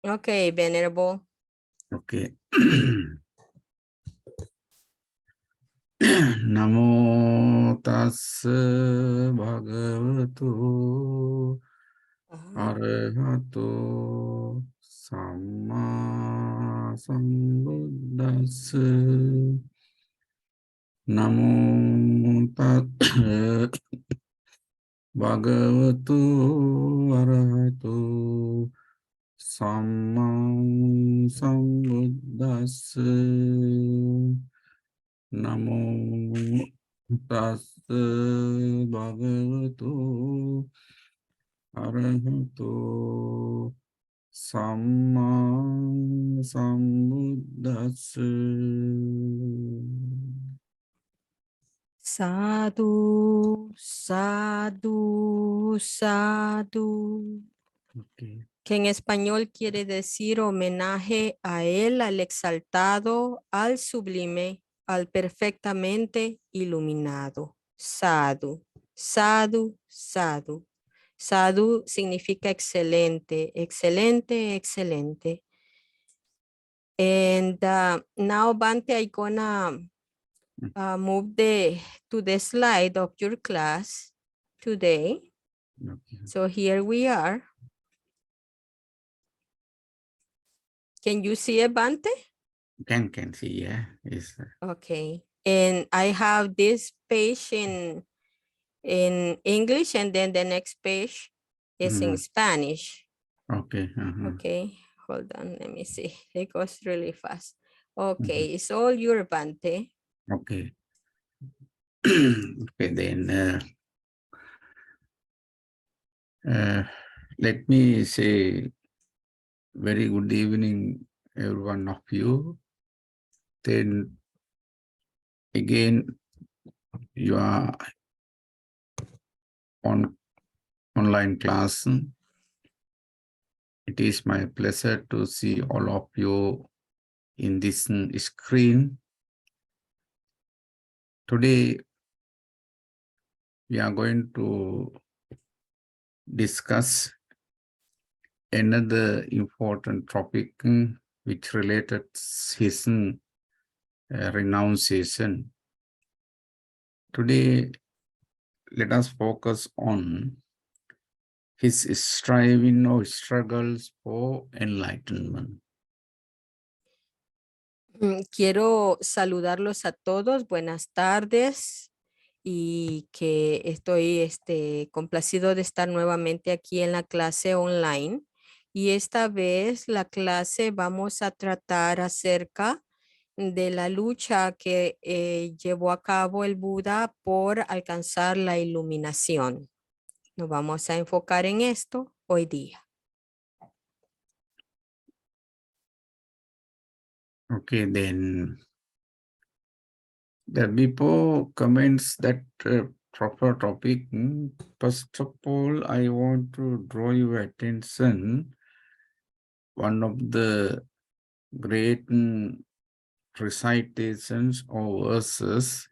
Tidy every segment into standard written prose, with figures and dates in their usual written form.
Okay, Venerable. Okay. Namo tassa bhagavato arahato samma sambuddhassa. Namo tassa bhagavato arahato samma sambuddhassa. Namo tassa bhagavato arahato samma sambuddhassa. Sadhu, sadhu, sadhu. Okay. Que en español quiere decir homenaje a él, al exaltado, al sublime, al perfectamente iluminado. Sadhu, sadhu, sadhu. Sadhu significa excelente, excelente, excelente. And now, Bante, I'm gonna move to the slide of your class today. Okay. So here we are. Can you see it, Bante? Can see, yeah. Yes. Okay. And I have this page in English, and then the next page is in Spanish. Okay. Okay, hold on, let me see. It goes really fast. Okay, it's all your, Bante. Okay. Okay, then let me say very good evening, every one of you. Then again, you are on online class. It is my pleasure to see all of you in this screen. Today, we are going to discuss another important topic which related his renunciation. Today, let us focus on his striving or struggles for enlightenment. Quiero saludarlos a todos. Buenas tardes. Y que estoy complacido de estar nuevamente aquí en la clase online. Y esta vez la clase vamos a tratar acerca de la lucha que llevó a cabo el Buda por alcanzar la iluminación. Nos vamos a enfocar en esto hoy día. Okay, then before comments that proper topic, first of all, I want to draw your attention. One of the great recitations or verses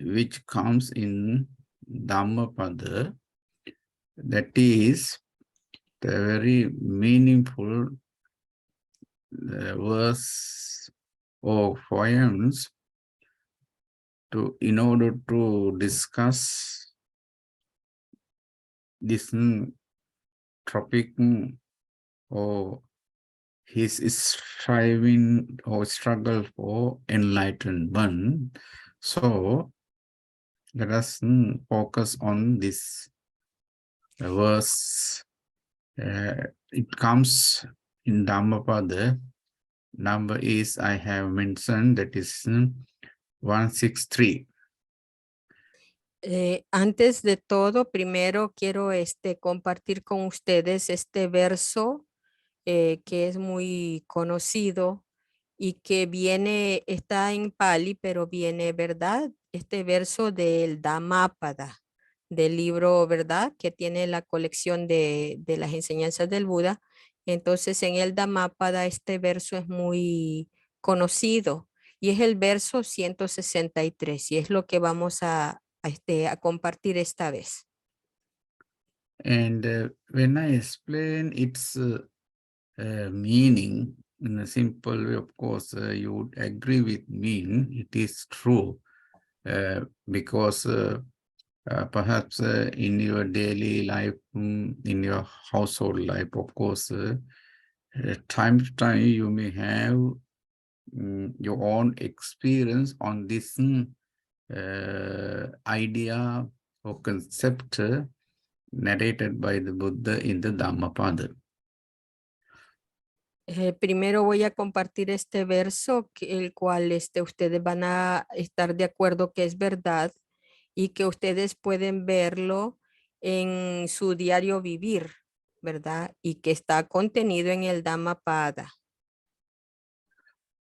which comes in Dhammapada, that is the very meaningful verse or poems in order to discuss this topic or his striving or struggle for enlightenment. So let us focus on this verse. It comes in Dhammapada. Number is I have mentioned, that is 163. Antes de todo, primero quiero compartir con ustedes este verso que es muy conocido y que está en Pali, pero viene, ¿verdad? Este verso del Dhammapada, del libro, ¿verdad? Que tiene la colección de las enseñanzas del Buda. Entonces, en el Dhammapada, este verso es muy conocido y es el verso 163 y es lo que vamos a compartir esta vez. And when I explain its meaning in a simple way. Of course, you would agree with me. It is true because perhaps in your daily life, in your household life, of course, time to time you may have your own experience on this idea or concept narrated by the Buddha in the Dhammapada. Primero voy a compartir este verso, el cual ustedes van a estar de acuerdo que es verdad y que ustedes pueden verlo en su diario vivir, ¿verdad? Y que está contenido en el Dhammapada.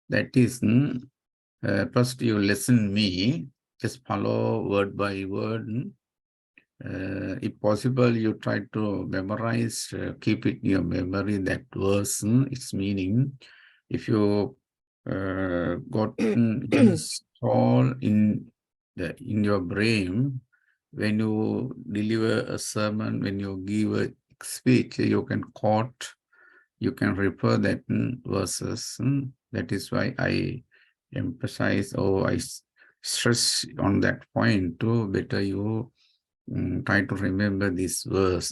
That is, first you listen me, just follow word by word. If possible, you try to memorize, keep it in your memory, that verse, its meaning. If you got installed in your brain, when you deliver a sermon, when you give a speech, you can quote, you can refer that verses. That is why I emphasize or I stress on that point to better you try to remember this verse.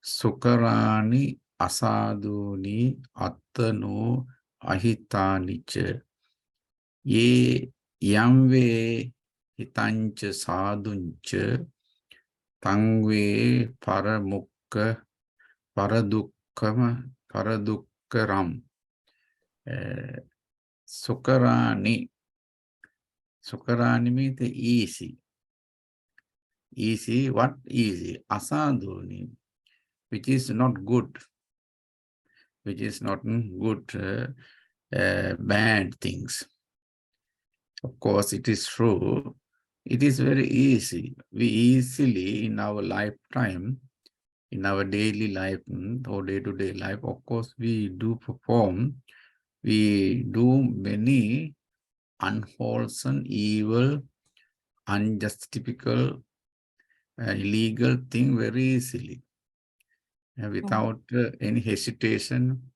Sukarani asaduni attano ahitanicha ye yamve hitancha saduncha tangve paramukka paradukkaram. Sukarani means easy. Easy, what easy? Asaduni, which is not good, which is not good, bad things. Of course, it is true. It is very easy. We easily in our lifetime, in our daily life or day-to-day life, of course, we do many unwholesome, evil, unjustifiable, illegal thing very easily, without any hesitation.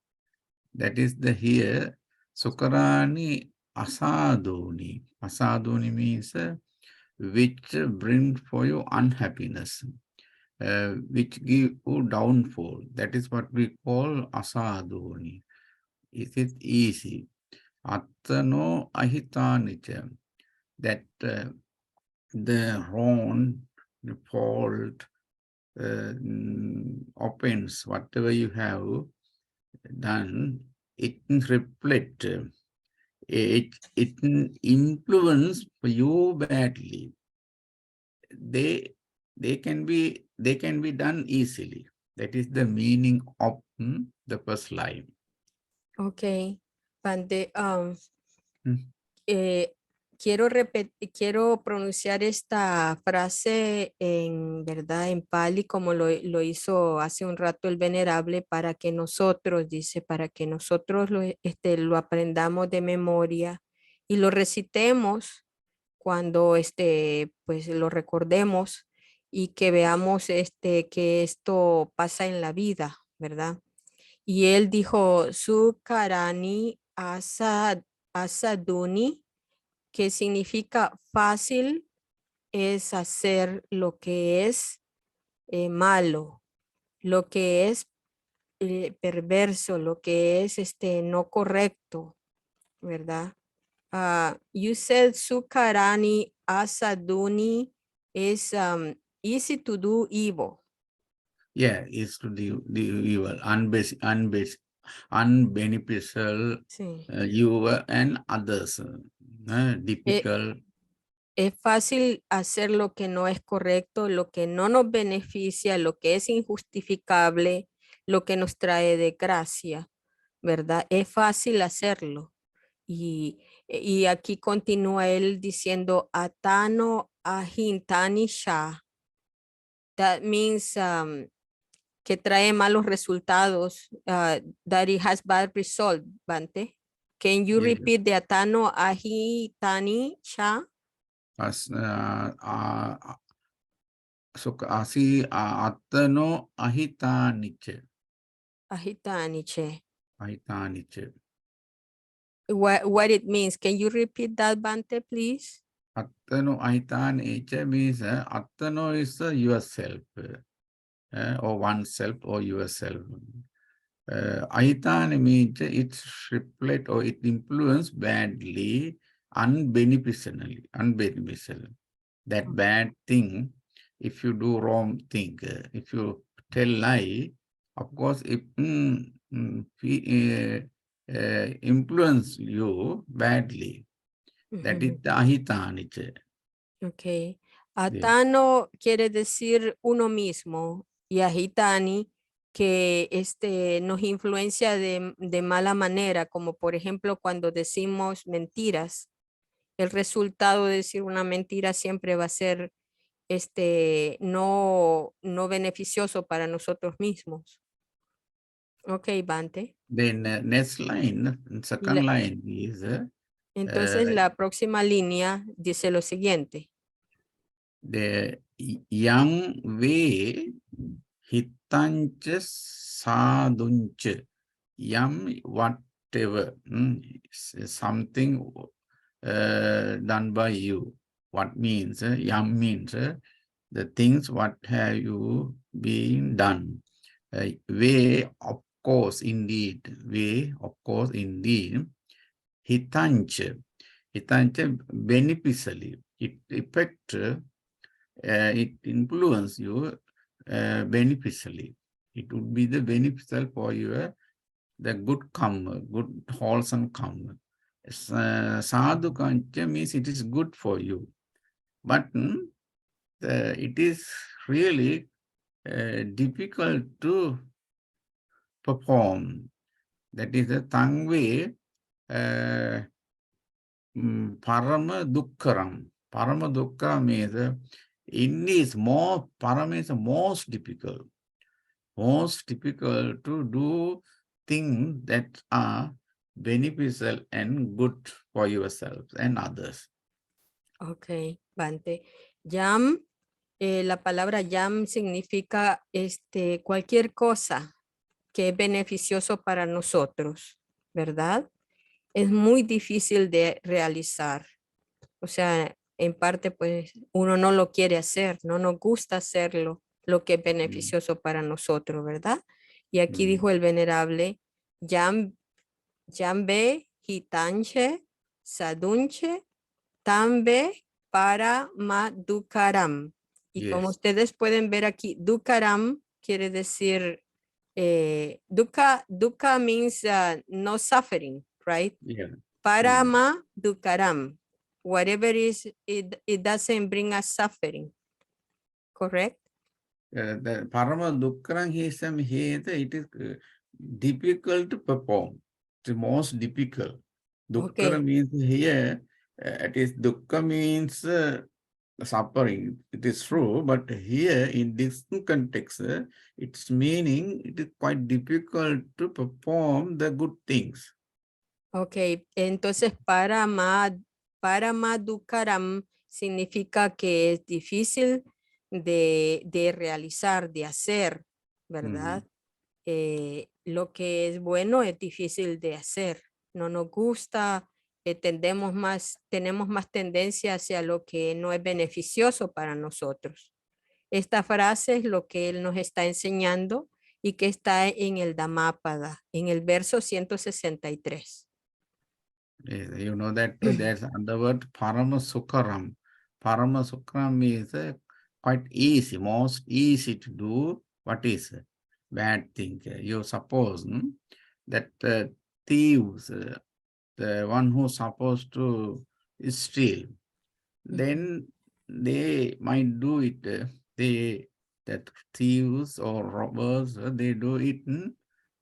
That is the here, Sukarani asaduni. Asaduni means which bring for you unhappiness, which give you downfall. That is what we call asaduni. Is it easy? Attano ahitanicha. That the wrong, the fault, offense, whatever you have done, it reflect, it influence you badly. They can be done easily. That is the meaning of the first line. Ok, Bante, Mm. quiero pronunciar esta frase en verdad en Pali como lo hizo hace un rato el venerable para que nosotros, dice, para que nosotros lo aprendamos de memoria y lo recitemos cuando pues lo recordemos y que veamos que esto pasa en la vida, ¿verdad? Y él dijo, Sukarani asaduni, que significa fácil es hacer lo que es malo, lo que es perverso, lo que es no correcto, ¿verdad? You said Sukarani asaduni is easy to do evil. Yeah, is to the evil, unbeneficial, Sí. you and others, difficult. Es fácil hacer lo que no es correcto, lo que no nos beneficia, lo que es injustificable, lo que nos trae desgracia, ¿verdad? Es fácil hacerlo. Y aquí continúa él diciendo, Atano ahintani sha. That means que trae malos resultados, that it has bad result, Bante. Can you Yeah. repeat the Atano ahintani sha? So asi attano ahitaniche. Ahitaniche. Aitanicha. What it means? Can you repeat that, Bante, please? Attano Aitanicha means Attano is yourself, or oneself or yourself. Aitani means it reflect or it influence badly, unbeneficially. That bad thing, if you do wrong thing, if you tell lie, of course, it influence you badly. That is the ahitaniche. Ok. Atano quiere decir uno mismo y agitani que nos influencia de mala manera, como por ejemplo cuando decimos mentiras. El resultado de decir una mentira siempre va a ser no beneficioso para nosotros mismos. Ok, Bante. Then next line, second line is Entonces la próxima línea dice lo siguiente. the young way hitancha saduncha yam whatever something done by you. What means yam means the things what have you been done. Way of course indeed, way of course indeed. Hitancha beneficially, it affect, it influence you beneficially. It would be the beneficial for your the good karma, good wholesome karma. Sadhu kancha means it is good for you, but it is really difficult to perform. That is the tangve. Parama Dukkaram. Parama Dukkha means Parama is most difficult. Most difficult to do things that are beneficial and good for yourself and others. Ok, Bante. Yam, la palabra yam significa cualquier cosa que es beneficioso para nosotros, ¿verdad? Es muy difícil de realizar. O sea, en parte, pues uno no lo quiere hacer, no nos gusta hacerlo, lo que es beneficioso para nosotros, ¿verdad? Y aquí dijo el venerable, Yambe, Hitanche, Sadunche, Tambe, para Madukaram. Y como ustedes pueden ver aquí, Dukaram quiere decir, Dukkha means no suffering, right? Yeah. Parama Dukaram. Whatever it doesn't bring us suffering. Correct? The Parama Dukkaram here, it is difficult to perform. It's most difficult. Dukkara means here, it is Dukkha means suffering. It is true, but here in this context, its meaning, it is quite difficult to perform the good things. Ok, entonces Paramadukaram significa que es difícil de realizar, de hacer, ¿verdad? Lo que es bueno es difícil de hacer. No nos gusta, tenemos más tendencia hacia lo que no es beneficioso para nosotros. Esta frase es lo que él nos está enseñando y que está en el Dhammapada, en el verso 163. You know that there's another word, Parama Sukharam. Parama Sukharam is quite easy, most easy to do. What is bad thing? You suppose that thieves, the one who's supposed to steal, then they might do it. That thieves or robbers, they do it,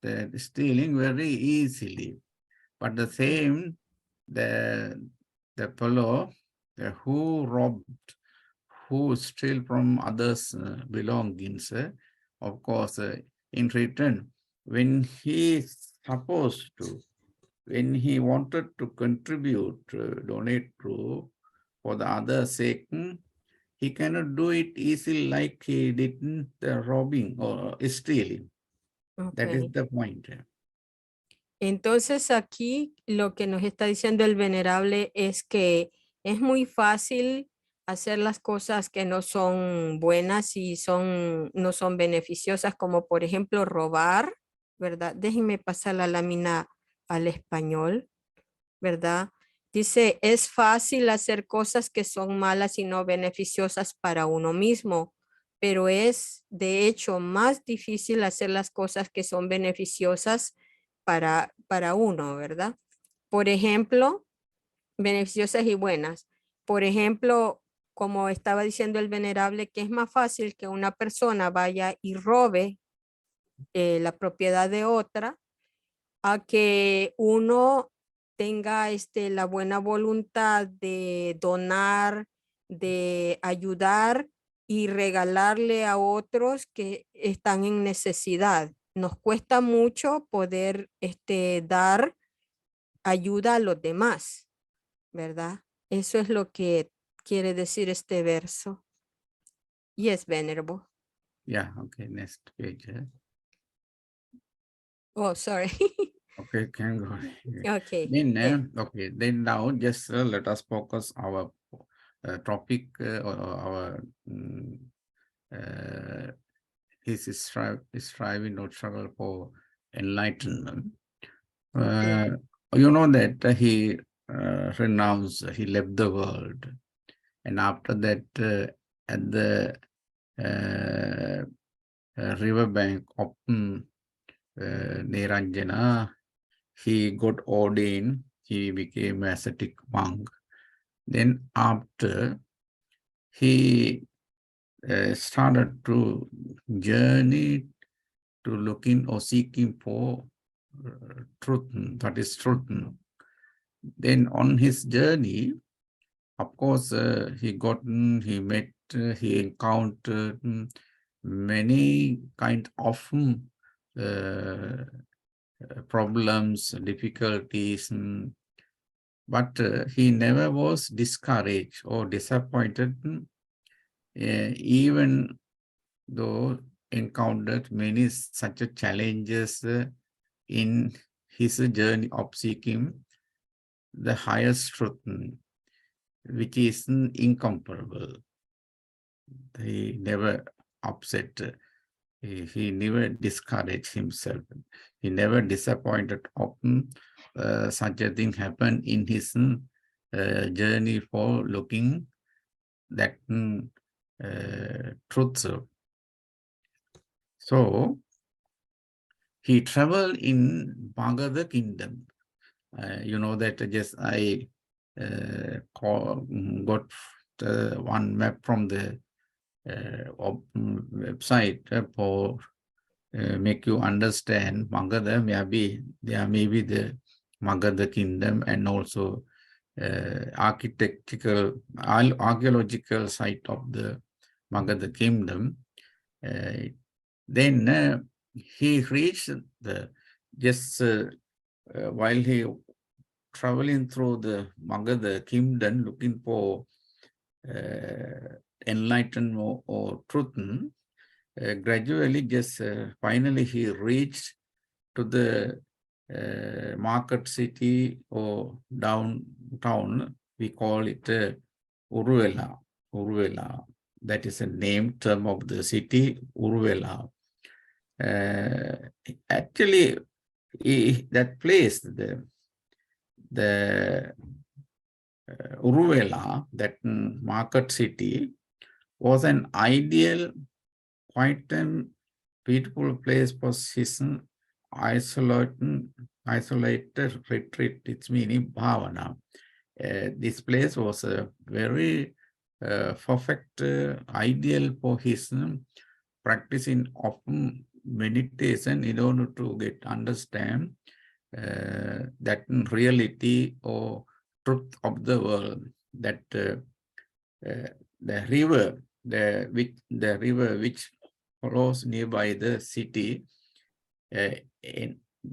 the stealing very easily. But the same, the fellow who robbed, who steal from others' belongings, of course, in return, when he is supposed to, when he wanted to contribute, donate to, for the other's sake, he cannot do it easily like he did the robbing or stealing. That is the point. Entonces aquí lo que nos está diciendo el venerable es que es muy fácil hacer las cosas que no son buenas y no son beneficiosas, como por ejemplo robar, ¿verdad? Déjenme pasar la lámina al español, ¿verdad? Dice, es fácil hacer cosas que son malas y no beneficiosas para uno mismo, pero es de hecho más difícil hacer las cosas que son beneficiosas para uno, ¿verdad? Por ejemplo, beneficiosas y buenas. Por ejemplo, como estaba diciendo el venerable, que es más fácil que una persona vaya y robe la propiedad de otra a que uno tenga la buena voluntad de donar, de ayudar y regalarle a otros que están en necesidad. Nos cuesta mucho poder dar ayuda a los demás, ¿verdad? Eso es lo que quiere decir este verso. Yes, venerable. Yeah, okay, next page. Oh, sorry. Okay, can go. Okay. Then, Yeah. okay, then now just let us focus our topic or our his striving or struggle for enlightenment. Yeah. You know that he renounced, he left the world, and after that, at the riverbank of Niranjana, he got ordained, he became an ascetic monk. Then after, he started to journey to looking or seeking for truth, that is truth. Then on his journey, of course, he met, he encountered many kind of problems, difficulties, but he never was discouraged or disappointed, even though encountered many such challenges in his journey of seeking the highest truth, which is incomparable. He never upset, he never discouraged himself. He never disappointed. Often such a thing happened in his journey for looking that truth. So he traveled in Magadha kingdom. You know that just I got one map from the website for make you understand Magadha. Maybe there may be the Magadha kingdom and also archaeological site of the Magadha kingdom. Then he reached the while he traveling through the Magadha kingdom looking for enlightenment or truth, gradually finally he reached to the market city or downtown. We call it Uruvela. Uruvela. That is a name term of the city, Uruvela. Actually, that place, the Uruvela, that market city, was an ideal, quite a beautiful place for his isolated retreat. Its meaning bhavana. This place was a very perfect, ideal for his practicing of meditation in order to understand that reality or truth of the world, that the river which flows nearby the city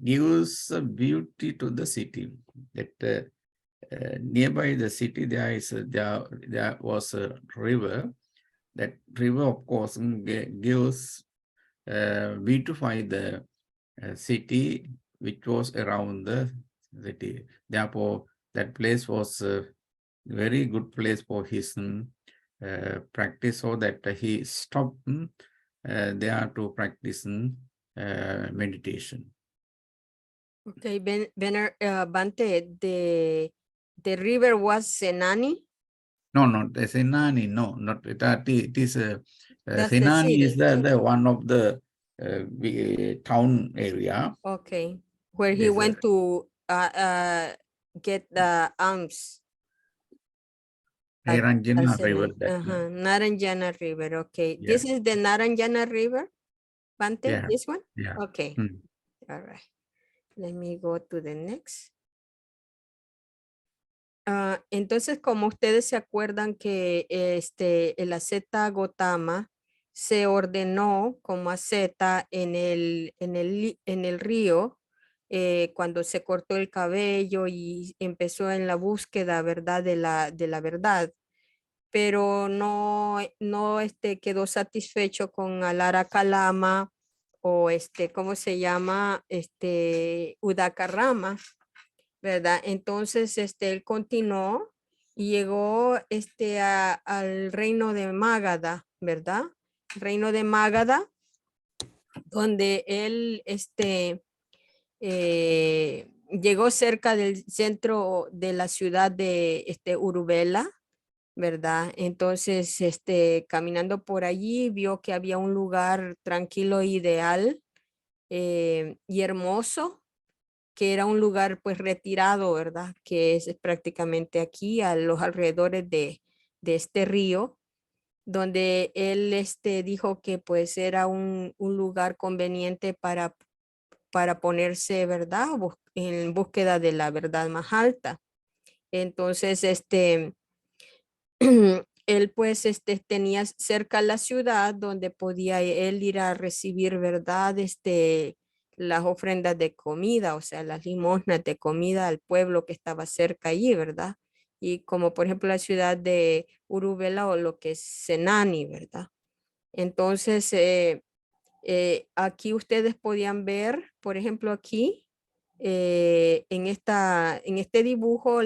gives beauty to the city. That nearby the city there was a river. That river, of course, gives beautify the city which was around the city. Therefore, that place was a very good place for his practice, so that he stopped there to practice meditation. Okay, Bante, the river was Senani? No, not Senani. No, not that. It is That's the Senani is city. the one of the town area. Okay, where he Yes, went to get the alms. At Niranjana River. Senani. That Naranjana River. Okay, yeah, this is the Naranjana River, Bante, yeah, this one? yeah. Okay, Mm. all right. Let me go to the next. Entonces, como ustedes se acuerdan que el asceta Gotama se ordenó como asceta en el río cuando se cortó el cabello y empezó en la búsqueda, ¿verdad? De la verdad, pero no quedó satisfecho con Alara Kalama o ¿cómo se llama? Udakarama, ¿verdad? Entonces, él continuó y llegó al reino de Mágada, ¿verdad? Reino de Mágada, donde él llegó cerca del centro de la ciudad de Urubela, ¿verdad? Entonces, caminando por allí, vio que había un lugar tranquilo, ideal y hermoso, que era un lugar pues retirado, ¿verdad? Que es prácticamente aquí a los alrededores de este río, donde él dijo que pues era un lugar conveniente para ponerse, ¿verdad? En búsqueda de la verdad más alta. Entonces, él pues tenía cerca la ciudad donde podía él ir a recibir, ¿verdad? Las ofrendas de comida, o sea, las limosnas de comida al pueblo que estaba cerca allí, ¿verdad? Y como por ejemplo la ciudad de Urubela o lo que es Senani, ¿verdad? Entonces, aquí ustedes podían ver, por ejemplo, aquí, en este dibujo,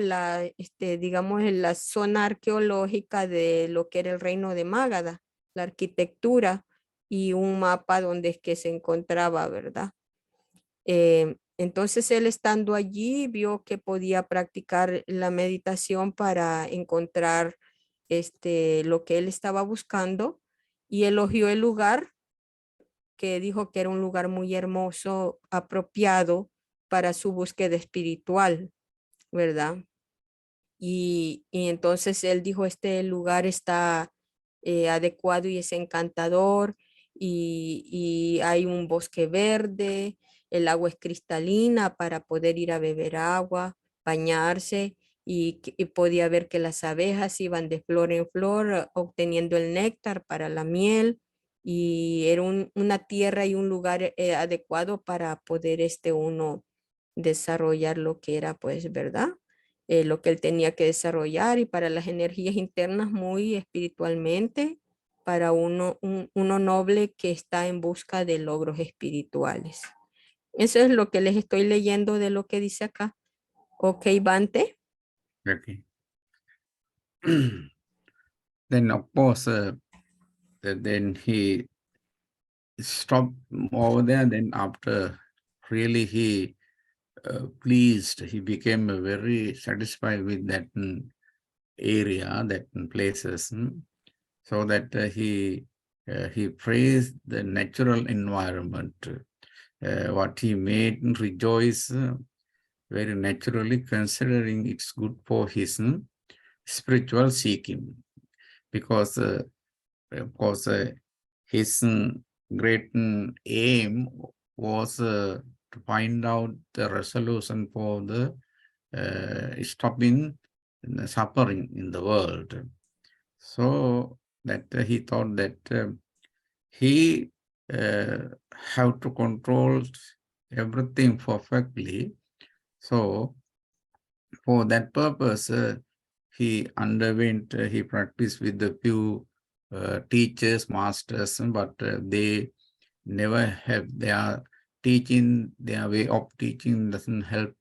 digamos, en la zona arqueológica de lo que era el reino de Mágada, la arquitectura y un mapa donde es que se encontraba, ¿verdad? Entonces él estando allí vio que podía practicar la meditación para encontrar lo que él estaba buscando y elogió el lugar, que dijo que era un lugar muy hermoso, apropiado para su búsqueda espiritual, ¿verdad? Y entonces él dijo, este lugar está adecuado y es encantador y hay un bosque verde, el agua es cristalina para poder ir a beber agua, bañarse y podía ver que las abejas iban de flor en flor obteniendo el néctar para la miel y era una tierra y un lugar adecuado para poder uno desarrollar lo que era, pues, ¿verdad? Lo que él tenía que desarrollar y para las energías internas muy espiritualmente, para uno noble que está en busca de logros espirituales. Eso es lo que les estoy leyendo de lo que dice acá. Ok, Bante. Okay. Then of course, then he stopped over there. Then after really he pleased, he became very satisfied with that area, that places, so that he praised the natural environment, what he made rejoice very naturally, considering it's good for his spiritual seeking, because of course his great aim was to find out the resolution for the stopping the suffering in the world. So that he thought that he have to control everything perfectly. So for that purpose, he underwent, he practiced with a few teachers, masters, but they never have their teaching, their way of teaching doesn't help,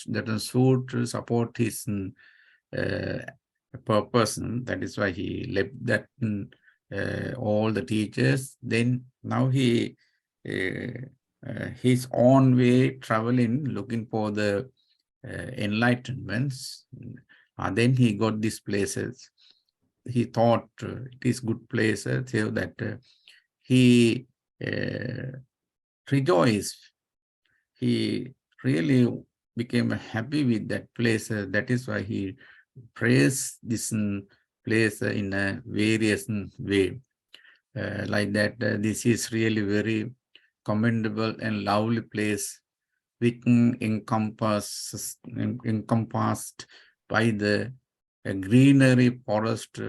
doesn't suit to support his purpose. That is why he left that all the teachers. Then now he his own way traveling, looking for the enlightenments. Then he got these places. He thought it is good places, so that he rejoiced. He really became happy with that place. That is why he praised this place in a various way. Like that, this is really very commendable and lovely place, which encompassed by the greenery forest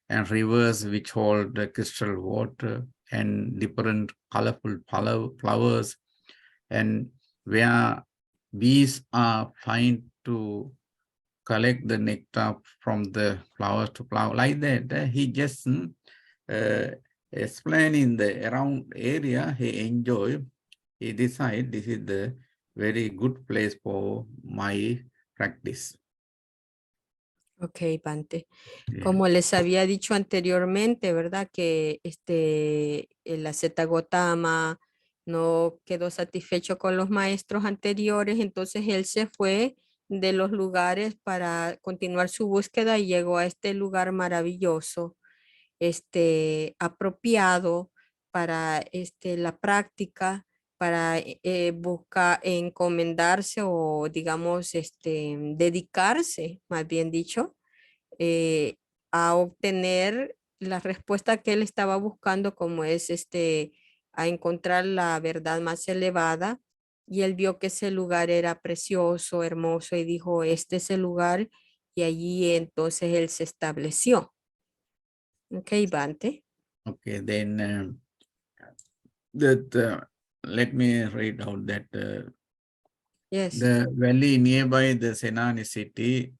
and rivers which hold the crystal water and different colorful flowers, and where bees are fine to collect the nectar from the flowers to flower. Like that, he just explain in the around area he enjoy. He decide this is the very good place for my practice. Ok, Bante. Yeah. Como les había dicho anteriormente, ¿verdad? Que el Asceta Gotama no quedó satisfecho con los maestros anteriores, entonces él se fue de los lugares para continuar su búsqueda y llegó a este lugar maravilloso, apropiado para la práctica, para buscar encomendarse o digamos dedicarse, más bien dicho, eh, a obtener la respuesta que él estaba buscando, como es a encontrar la verdad más elevada. Y él vio que ese lugar era precioso, hermoso, y dijo, este es el lugar, y allí entonces él se estableció. Ok, Bante. Okay, then let me read out that Yes. the valley nearby the Senani city,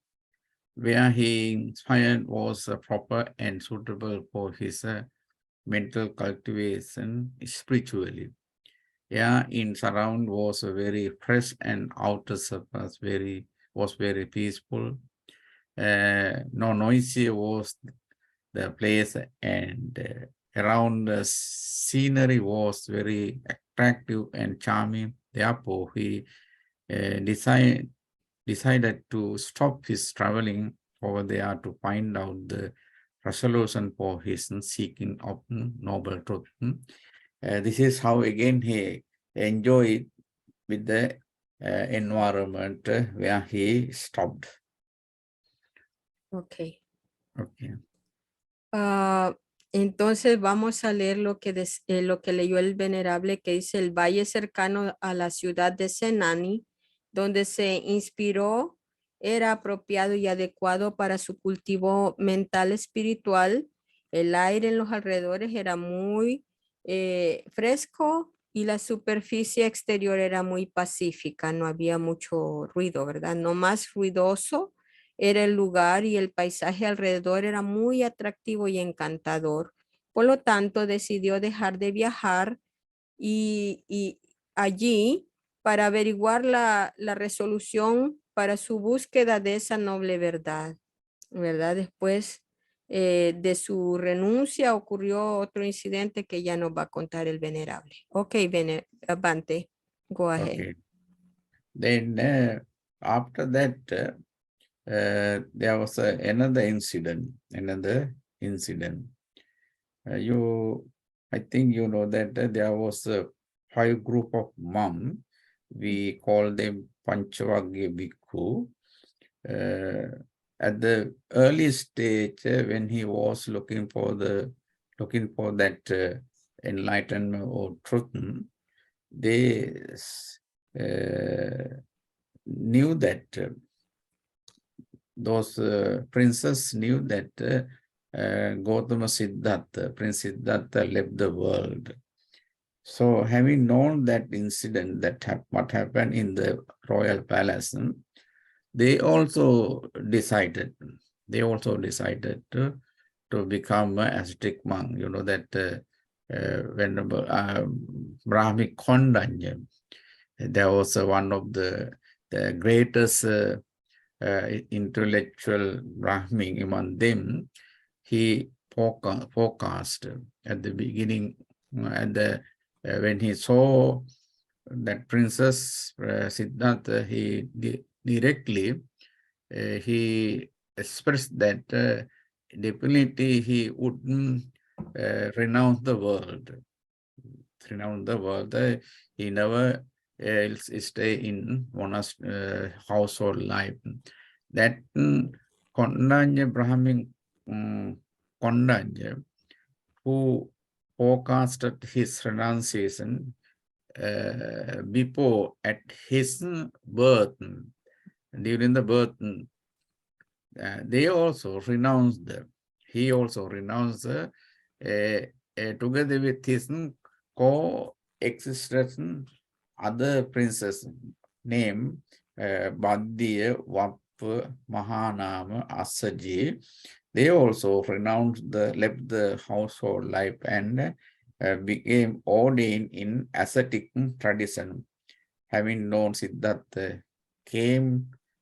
where he inspired, was proper and suitable for his mental cultivation spiritually. Yeah, in surround was very fresh and outer surface was very peaceful. No noisy was the place, and around the scenery was very attractive and charming. Therefore, he decided to stop his traveling over there to find out the resolution for his seeking of noble truth. This is how again he enjoyed with the environment where he stopped. Ok. Okay. Entonces vamos a leer lo que leyó el venerable, que dice: el valle cercano a la ciudad de Senani, donde se inspiró, era apropiado y adecuado para su cultivo mental espiritual. El aire en los alrededores era muy fresco y la superficie exterior era muy pacífica, no había mucho ruido, ¿verdad? No más ruidoso era el lugar y el paisaje alrededor era muy atractivo y encantador. Por lo tanto, decidió dejar de viajar y allí para averiguar la resolución para su búsqueda de esa noble verdad, ¿verdad? Después de su renuncia ocurrió otro incidente que ya nos va a contar el venerable. Ok, Bante, go ahead. Okay. Then after that, there was another incident. I think you know that there was a 5 group of monks. We call them Panchavagya Bhikkhu. At the early stage, when he was looking for that enlightenment or truth, they knew that those princes knew that Gautama Siddhartha, Prince Siddhartha left the world. So having known that incident, what happened in the royal palace, they also decided to become an ascetic monk. You know that Venerable Brahmic Kondanya. There was one of the greatest intellectual Brahmin among them. He forecast at the beginning, when he saw that Princess Siddhartha, he directly he expressed that definitely he wouldn't renounce the world. He never stay in one's household life. That Kondanya Brahmin Kondanya, who forecasted his renunciation before at his birth, during the birth, they also renounced them. He also renounced together with his co-existent other princess named Baddiya, Vappa, Mahanama, Asaji. They also left the household life and became ordained in ascetic tradition. Having known Siddhartha,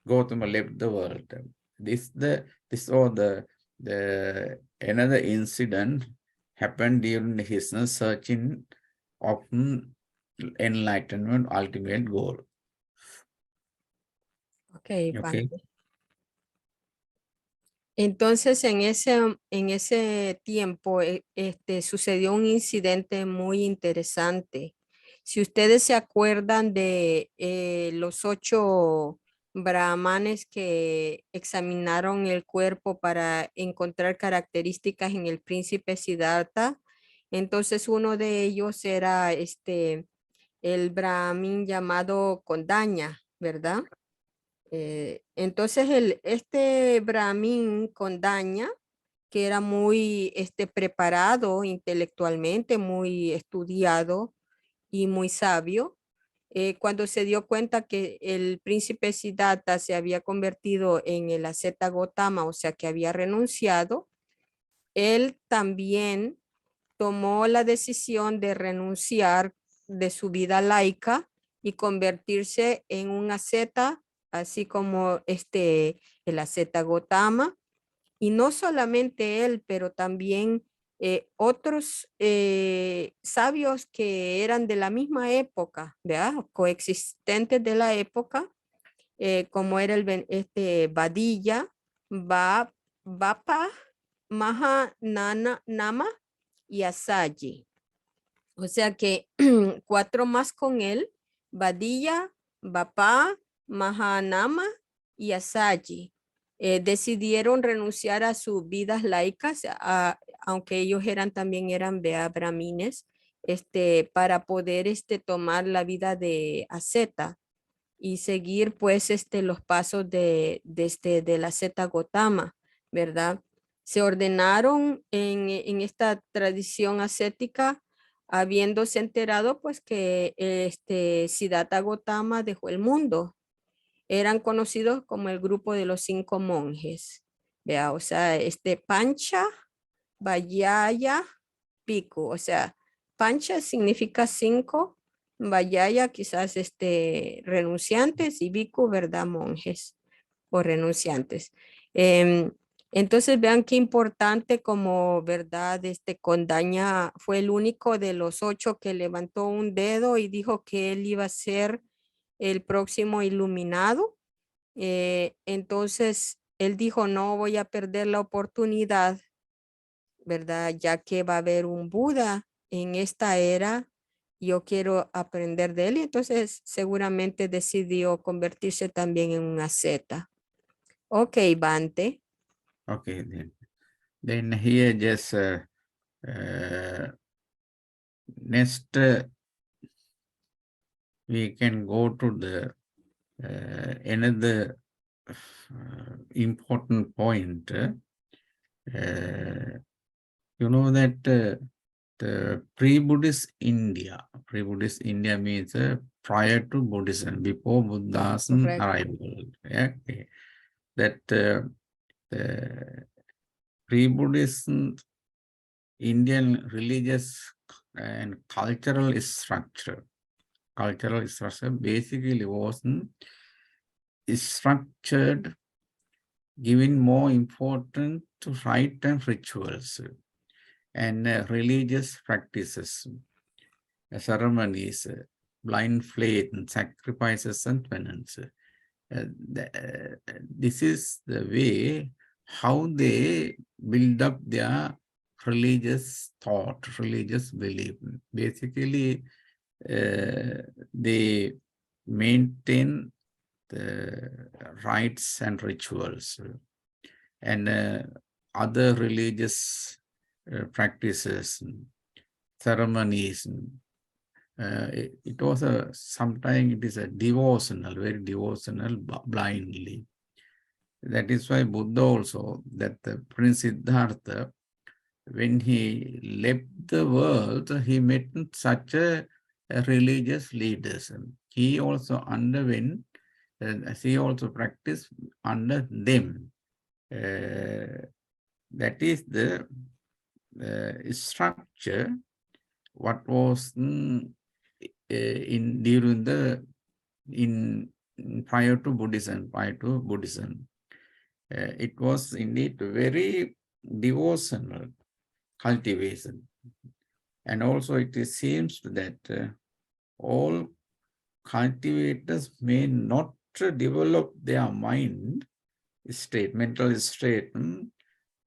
Gautama left the world. This was the another incident happened during his searching of enlightenment, ultimate goal. Okay, Okay. Entonces, en ese tiempo, sucedió un incidente muy interesante. Si ustedes se acuerdan de los 8 brahmanes que examinaron el cuerpo para encontrar características en el príncipe Siddhartha, entonces uno de ellos era el brahmin llamado Kondaña, ¿verdad? Entonces, este Brahmin Kondaña, que era muy preparado intelectualmente, muy estudiado y muy sabio, cuando se dio cuenta que el príncipe Siddhartha se había convertido en el asceta Gotama, o sea que había renunciado, él también tomó la decisión de renunciar de su vida laica y convertirse en un asceta, así como el asceta Gotama. Y no solamente él, pero también otros sabios que eran de la misma época, ¿verdad? Coexistentes de la época, como era el Badilla, Bapa, Nama y Asaji. O sea que 4 más con él, Badilla, Bapa, Mahanama y Asaji, decidieron renunciar a sus vidas laicas, aunque ellos también eran brahmines, para poder tomar la vida de asceta y seguir pues los pasos de la asceta Gotama, ¿verdad? Se ordenaron en esta tradición ascética, habiéndose enterado pues que Siddhartha Gautama dejó el mundo. Eran conocidos como el grupo de los 5 monjes. Vea, o sea, Pancha, Vayaya, Piku. O sea, Pancha significa 5, Vayaya quizás renunciantes y Biku, ¿verdad? Monjes o renunciantes. Entonces vean qué importante como, ¿verdad? Kondaña fue el único de los 8 que levantó un dedo y dijo que él iba a ser el próximo iluminado. Entonces él dijo, no voy a perder la oportunidad, ¿verdad? Ya que va a haber un Buda en esta era, yo quiero aprender de él y entonces seguramente decidió convertirse también en un asceta. Ok, Bante. Okay, then here just next we can go to the another important point. You know that the pre-Buddhist India means prior to Buddhism, before Buddha's arrival. Okay. That the pre-Buddhist Indian religious and cultural structure. Cultural structure basically was structured, giving more importance to rite and rituals and religious practices, ceremonies, blind faith, and sacrifices and penance. This is the way how they build up their religious thought, religious belief. Basically, they maintain the rites and rituals and other religious practices, ceremonies. It was sometimes it is a devotional, very devotional, blindly. That is why Buddha also, that the Prince Siddhartha, when he left the world, he met such a religious leaders. He also underwent, he also practiced under them. That is the structure what was in during the prior to Buddhism. It was indeed very devotional cultivation, and also it seems that all cultivators may not develop their mind state, mental state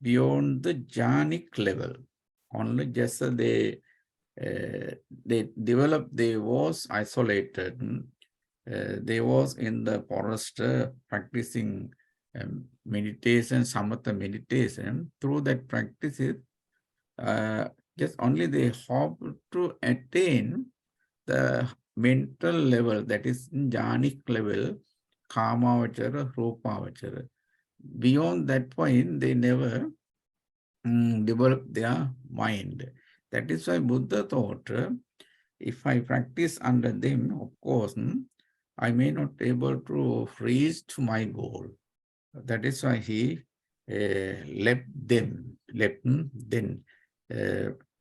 beyond the jhanic level. Only just they developed, they was isolated. They was in the forest practicing meditation, samatha meditation. Through that practices, just only they hope to attain the mental level, that is jhanic level, kamavachara, rupavachara. Beyond that point, they never develop their mind. That is why Buddha thought, if I practice under them, of course, I may not be able to reach to my goal. That is why he left them,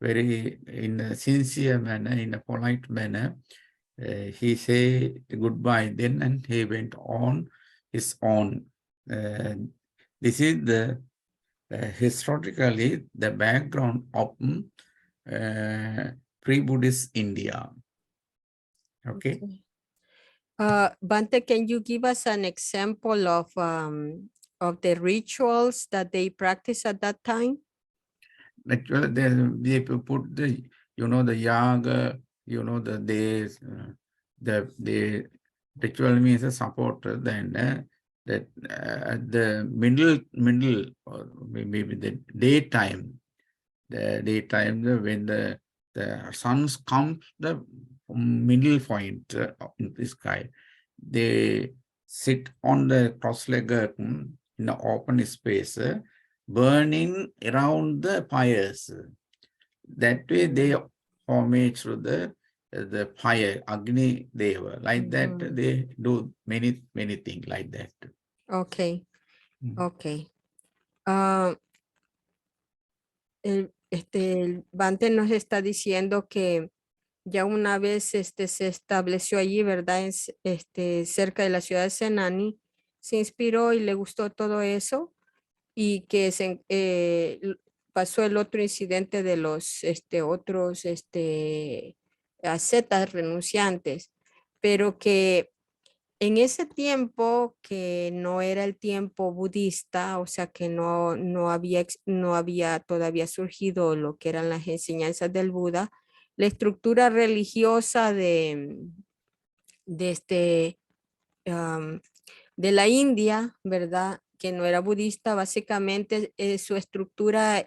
very in a sincere manner, in a polite manner. He said goodbye then, and he went on his own. This is the historically the background of pre-Buddhist India. Okay. Bante, can you give us an example of the rituals that they practice at that time? Actually, they put the, the yaga, the days, the ritual means a supporter, then the middle, or maybe the daytime, when the sun comes, the middle point in the sky, they sit on the cross-legged in the open space, burning around the fires. That way they homage to the fire, Agni Deva. Like that, they do many things like that. Okay, okay. El Bante nos está diciendo que ya una vez se estableció allí, ¿verdad? Cerca de la ciudad de Senani, se inspiró y le gustó todo eso, y que pasó el otro incidente de los otros ascetas renunciantes, pero que en ese tiempo, que no era el tiempo budista, o sea que no había todavía surgido lo que eran las enseñanzas del Buda, la estructura religiosa de de la India, ¿verdad? Que no era budista, básicamente su estructura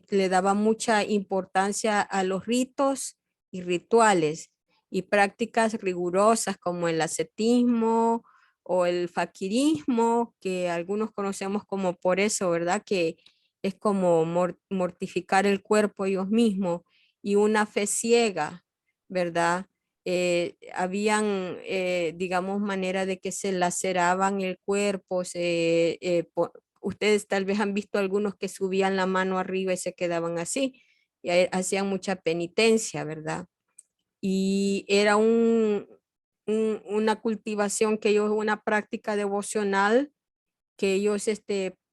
le daba mucha importancia a los ritos y rituales y prácticas rigurosas como el ascetismo o el faquirismo, que algunos conocemos como por eso, ¿verdad? Que es como mortificar el cuerpo ellos mismos, y una fe ciega, ¿verdad? Habían, digamos, manera de que se laceraban el cuerpo. Ustedes tal vez han visto algunos que subían la mano arriba y se quedaban así. y hacían mucha penitencia, ¿verdad? Y era una cultivación que ellos, una práctica devocional que ellos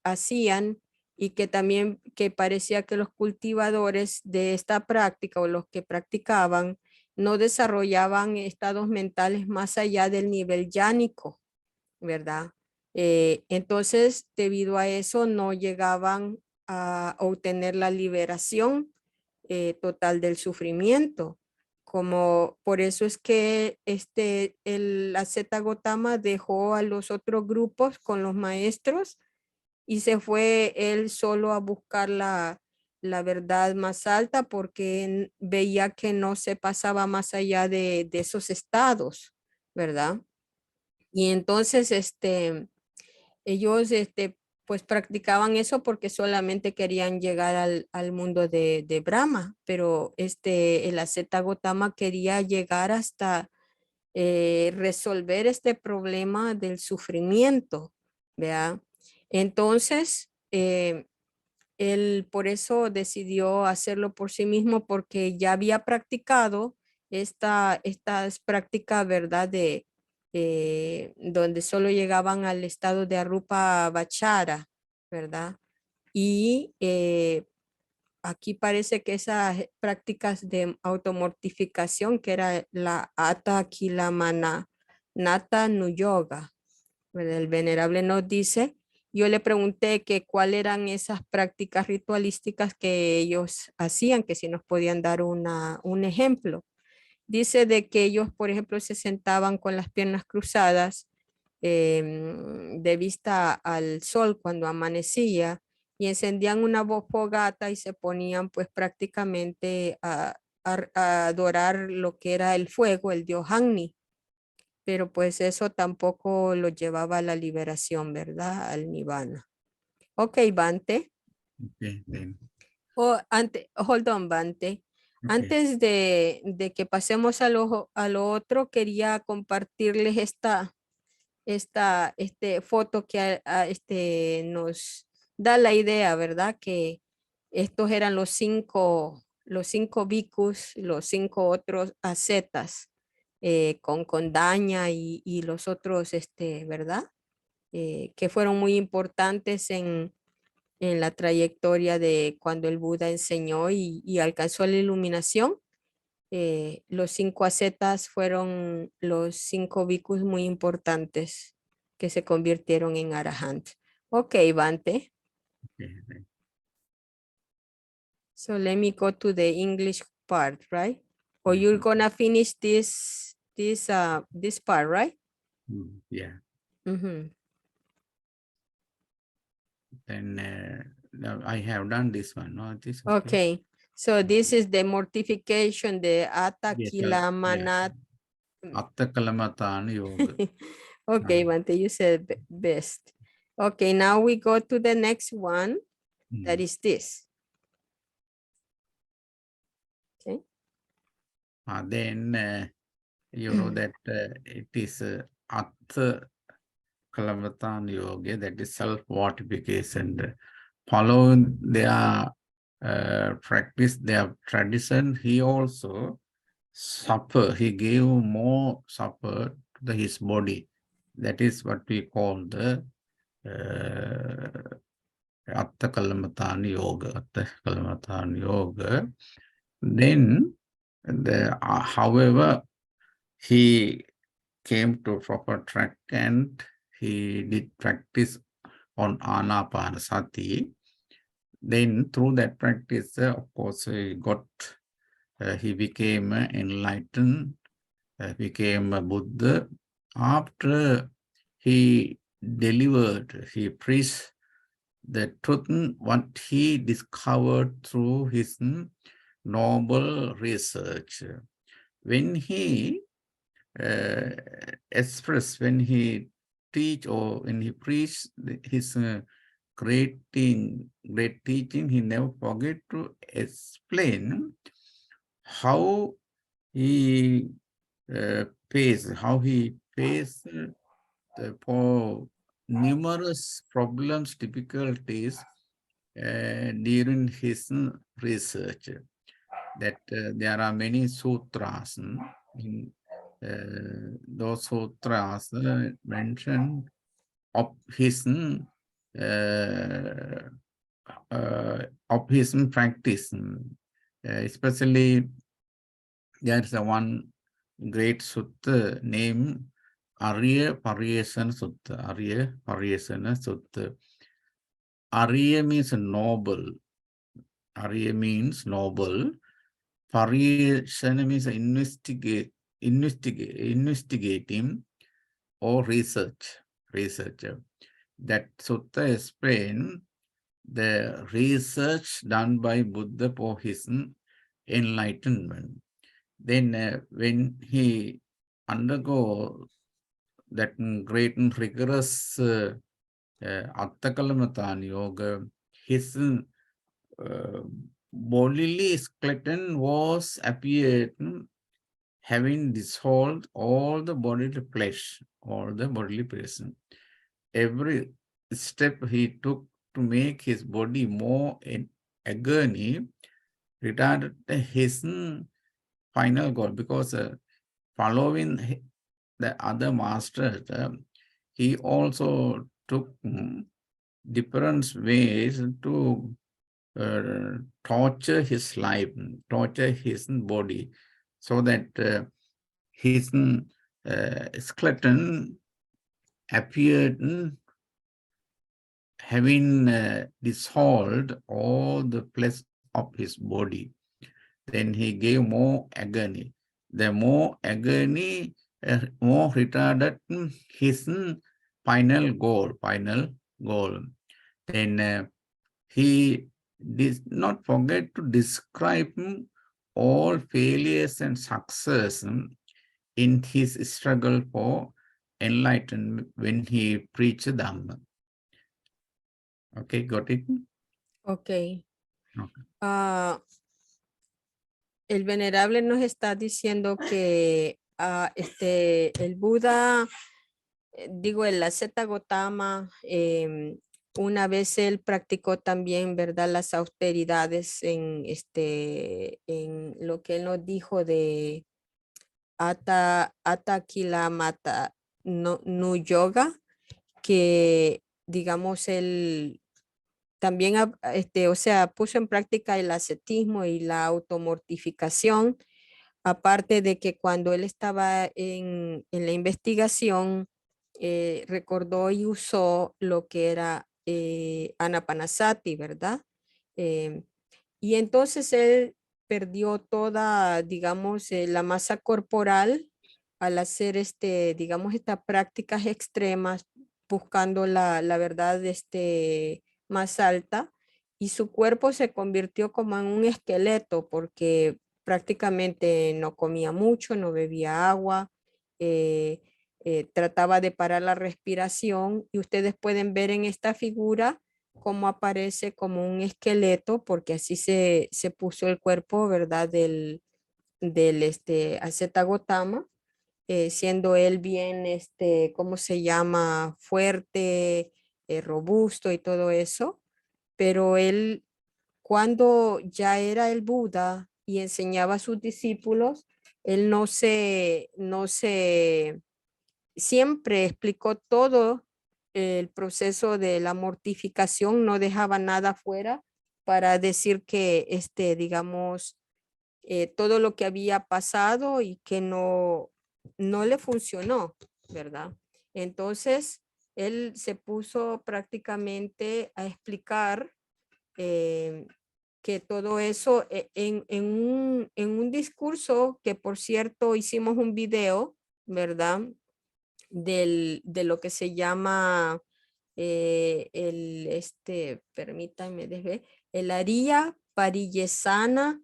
hacían y que también que parecía que los cultivadores de esta práctica o los que practicaban no desarrollaban estados mentales más allá del nivel yánico, ¿verdad? Entonces, debido a eso, no llegaban a obtener la liberación total del sufrimiento. Como por eso es que la Zeta Gotama dejó a los otros grupos con los maestros y se fue él solo a buscar la verdad más alta porque veía que no se pasaba más allá de esos estados, ¿verdad? Y entonces, ellos, pues practicaban eso porque solamente querían llegar al mundo de Brahma, pero el Asceta Gotama quería llegar hasta resolver este problema del sufrimiento, ¿vea? Entonces, él por eso decidió hacerlo por sí mismo porque ya había practicado estas prácticas, ¿verdad? Donde solo llegaban al estado de Arupa Bachara, ¿verdad? Y aquí parece que esas prácticas de automortificación, que era la Ata Kilamana Nata Nuyoga, ¿verdad? El venerable nos dice, yo le pregunté que cuáles eran esas prácticas ritualísticas que ellos hacían, que si nos podían dar un ejemplo. Dice de que ellos, por ejemplo, se sentaban con las piernas cruzadas de vista al sol cuando amanecía y encendían una fogata y se ponían pues prácticamente a adorar lo que era el fuego, el dios Agni, pero pues eso tampoco lo llevaba a la liberación, ¿verdad? Al nirvana. Ok, Bante. Okay, then. Hold on, Bante. Okay. Antes de que pasemos a lo otro, quería compartirles esta foto que nos da la idea, ¿verdad? Que estos eran los cinco bhikkhus, los cinco otros ascetas, con Daña y los otros, ¿verdad? Que fueron muy importantes en la trayectoria de cuando el Buda enseñó y alcanzó la iluminación. Los cinco ascetas fueron los cinco bhikkhus muy importantes que se convirtieron en arahant. Ok, Bante. Okay, then. So let me go to the English part, right? Or you're gonna finish this part, right? Yeah. Mhm. Then now I have done this one. No, this okay. Okay. So this is the mortification, the Yeah. atakilamanat. Atta Kalamatana Yoga. Okay, Bante, you said best. Okay, now we go to the next one. That is this. Okay. Then you know that it is Atta Kalamatan Yoga, that is self-mortification. Following their practice, their tradition, he also he gave more supper to his body. That is what we call the Atta Kalamatana Yoga. Atta Kalamatana Yoga. Then, however, he came to proper track and he did practice on Anapanasati. Then through that practice, of course, he became enlightened, became a Buddha. After he he preached the truth, what he discovered through his noble research. When he when he teach or when he preach his great teaching, he never forget to explain how he how he faced for numerous problems, difficulties during his research. that there are many sutras. In, those sutras mention of his practice, especially there's a one great sutta named Arya Paryasana Sutta. Arya Paryasana Sutta. Arya means noble. Arya means noble. Paryasana means investigating or research. That sutta explains the research done by Buddha for his enlightenment. Then when he undergo that great and rigorous Attakalamatan Yoga, his bodily skeleton was appeared having dissolved all the bodily flesh, Every step he took to make his body more in agony retarded his final goal, because following the other masters, he also took different ways to torture his life, torture his body, so that his skeleton appeared having dissolved all the flesh of his body. Then he gave more agony. The more agony, more retarded his final goal. Then he did not forget to describe all failures and success in his struggle for enlightenment when he preached Dhamma. Okay, got it? Ok. Okay. El venerable nos está diciendo que el Buda, el Asceta Gotama, una vez él practicó también, ¿verdad? Las austeridades en lo que él nos dijo de Ata Kilamata no Yoga, que digamos él también, o sea, puso en práctica el ascetismo y la automortificación, aparte de que cuando él estaba en la investigación, recordó y usó lo que era Anapanasati, ¿verdad? Eh, y entonces él perdió toda, digamos, la masa corporal al hacer digamos, estas prácticas extremas, buscando la verdad más alta, y su cuerpo se convirtió como en un esqueleto porque prácticamente no comía mucho, no bebía agua, eh, trataba de parar la respiración, y ustedes pueden ver en esta figura cómo aparece como un esqueleto, porque así se puso el cuerpo, ¿verdad? Del Asceta Gotama, siendo él bien, ¿cómo se llama? Fuerte, robusto y todo eso. Pero él, cuando ya era el Buda y enseñaba a sus discípulos, él siempre explicó todo el proceso de la mortificación, no dejaba nada fuera para decir que, digamos, todo lo que había pasado y que no le funcionó, ¿verdad? Entonces, él se puso prácticamente a explicar que todo eso en un discurso que, por cierto, hicimos un video, ¿verdad? De lo que se llama permítanme ver, el Ariya Pariyesana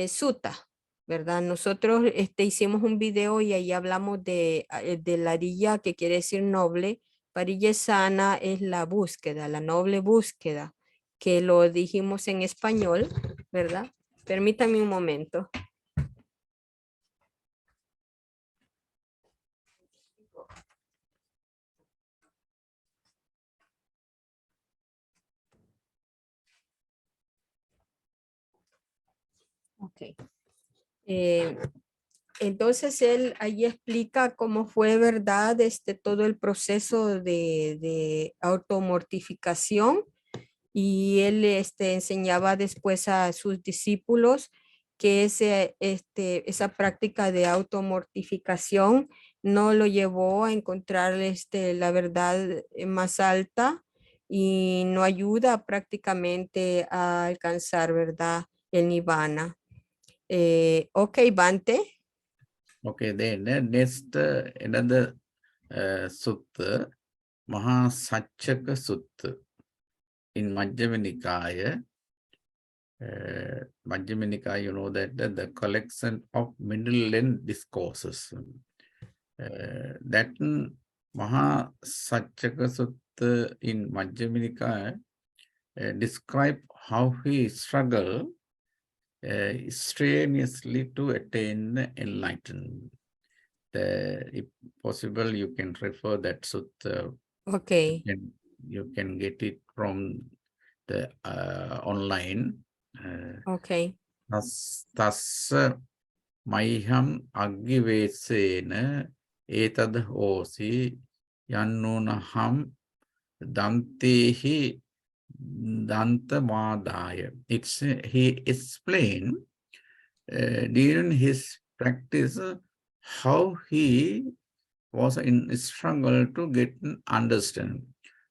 Sutta, ¿verdad? Nosotros hicimos un video y ahí hablamos de la Ariya, que quiere decir noble. Pariyesana es la búsqueda, la noble búsqueda, que lo dijimos en español, ¿verdad? Permítanme un momento. Ok. Ok. Eh, entonces él allí explica cómo fue, ¿verdad? Todo el proceso de automortificación y él enseñaba después a sus discípulos que esa práctica de automortificación no lo llevó a encontrar la verdad más alta y no ayuda prácticamente a alcanzar, ¿verdad? El nirvana. Ok, Bante. Okay, then next another sutta, Mahasachaka Sutta in Majjhima Nikaya. Majjhima Nikaya, you know that the collection of middle length discourses. That Mahasachaka Sutta in Majjhima Nikaya describe how he struggled strenuously to attain enlightenment. If possible, you can refer that sutta. Ok, You can get it from the online. ok, Tassa maiham agivesena etad hosi yannunaham dantehi dantamadaya. It's he explained during his practice how he was in struggle to get an understand,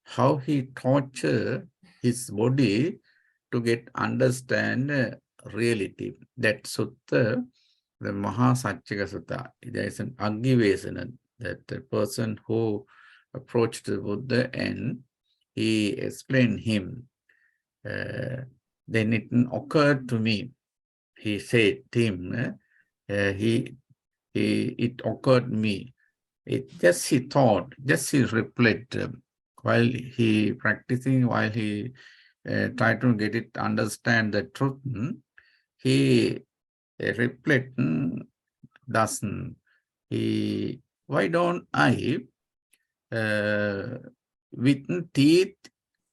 how he tortured his body to get understand reality. That sutta, the Mahasachika Sutta, there is an Agivesana, that the person who approached the Buddha and he explained him. Then it occurred to me, he said to him, it occurred me. He thought, just he reflected while he practicing, while he tried to get it, understand the truth, he reflect, doesn't he, why don't I, with teeth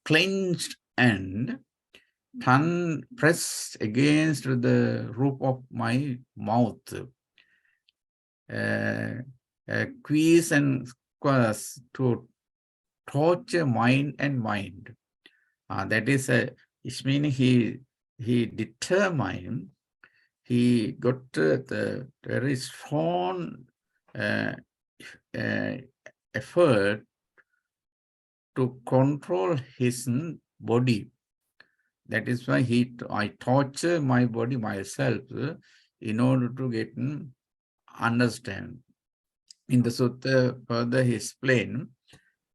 clenched and tongue pressed against the roof of my mouth, squeeze and squash to torture mind and mind. That is it means he determined, he got the very strong effort to control his body. That is why I torture my body myself in order to get understand. In the sutta, further he explained,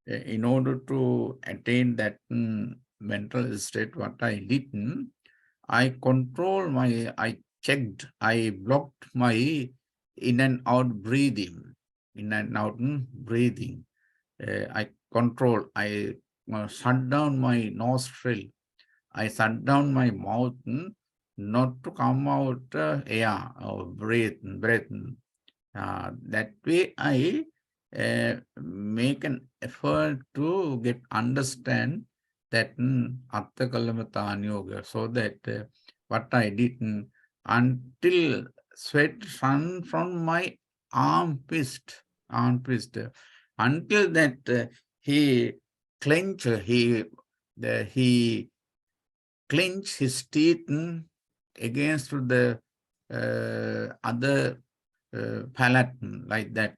in order to attain that mental state, what I did, I checked, I blocked my in and out breathing, in and out breathing. I control, I shut down my nostril, I shut down my mouth, not to come out air or breath. That way I make an effort to get understand that Artha Kalamatan Yoga, so that what I did until sweat run from my armpit, until that he clenched, he clenched his teeth against the other palate, like that.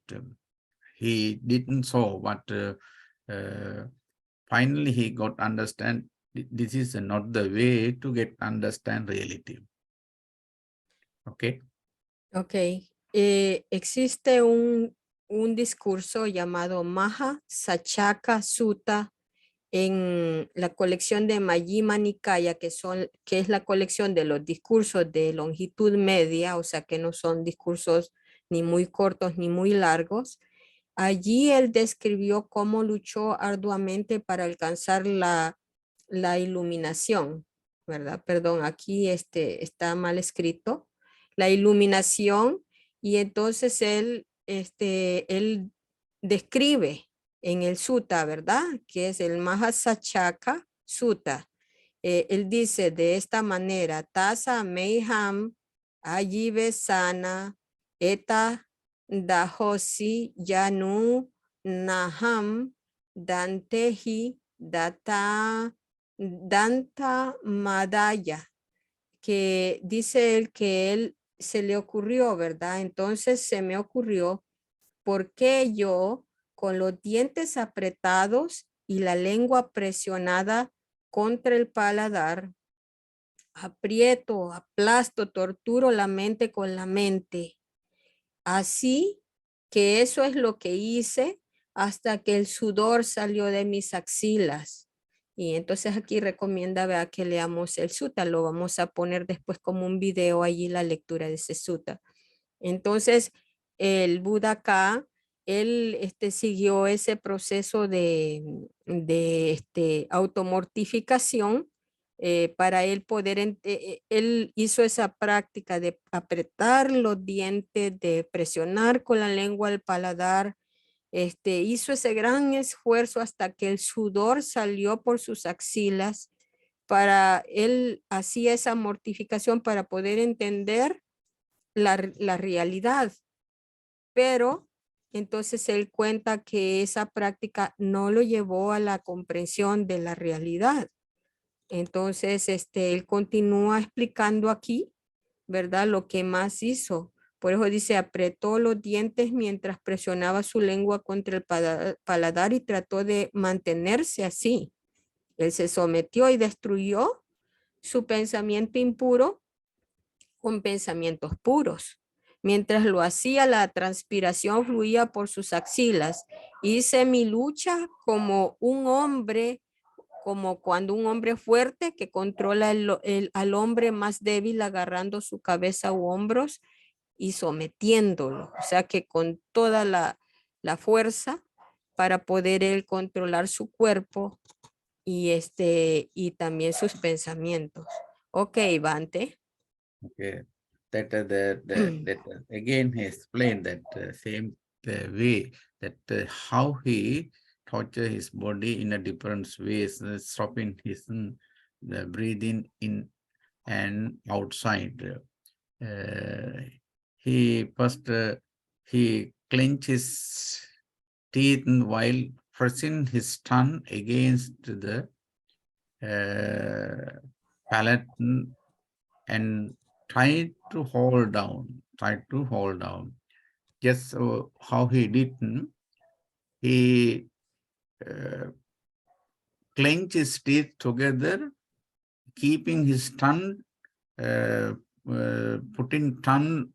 He didn't so, but finally he got understand this is not the way to get understand reality. Okay. ok. Existe un discurso llamado Maha Sachaka Sutta en la colección de Majjhima Nikaya, que es la colección de los discursos de longitud media, o sea que no son discursos ni muy cortos ni muy largos. Allí él describió cómo luchó arduamente para alcanzar la iluminación, ¿verdad? Perdón, aquí está mal escrito. La iluminación, y entonces él describe en el sutta, ¿verdad? Que es el Mahasachaka Sutta. Él dice de esta manera, Tasa Meiham Ayibe sana, eta dahosi yanu naham dantehi data danta madaya, que dice él que él se le ocurrió, ¿verdad? Entonces se me ocurrió, ¿por qué yo con los dientes apretados y la lengua presionada contra el paladar, aprieto, aplasto, torturo la mente con la mente? Así que eso es lo que hice hasta que el sudor salió de mis axilas. Y entonces aquí recomienda, vea, que leamos el sutta. Lo vamos a poner después como un video allí, la lectura de ese sutta. Entonces, el Buda acá, él siguió ese proceso de automortificación para él poder, él hizo esa práctica de apretar los dientes, de presionar con la lengua el paladar, hizo ese gran esfuerzo hasta que el sudor salió por sus axilas. Para él hacía esa mortificación para poder entender la realidad, pero entonces él cuenta que esa práctica no lo llevó a la comprensión de la realidad. Entonces, él continúa explicando aquí, ¿verdad? Lo que más hizo. Por eso dice, apretó los dientes mientras presionaba su lengua contra el paladar y trató de mantenerse así. Él se sometió y destruyó su pensamiento impuro con pensamientos puros. Mientras lo hacía, la transpiración fluía por sus axilas. Hice mi lucha como un hombre, como cuando un hombre fuerte que controla al hombre más débil agarrando su cabeza u hombros y sometiéndolo. O sea que con toda la fuerza para poder él controlar su cuerpo y también sus pensamientos. Ok, Bante. Okay, that again he explained that same way that how he torture his body in a different ways, stopping his the breathing in and outside. He first he clenches teeth while pressing his tongue against the palate and try to hold down. Just how he did, he clenched his teeth together, keeping his tongue, putting tongue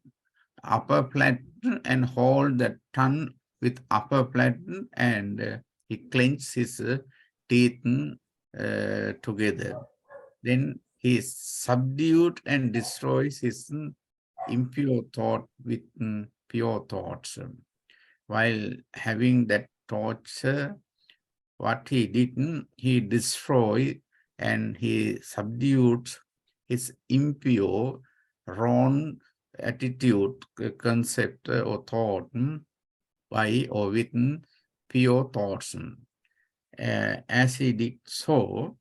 upper flat and hold the tongue with upper flat, and he clenched his teeth together. Then he subdued and destroys his impure thought with pure thoughts. While having that torture, what he did, he destroyed and he subdued his impure, wrong attitude, concept or thought by or with pure thoughts. As he did so,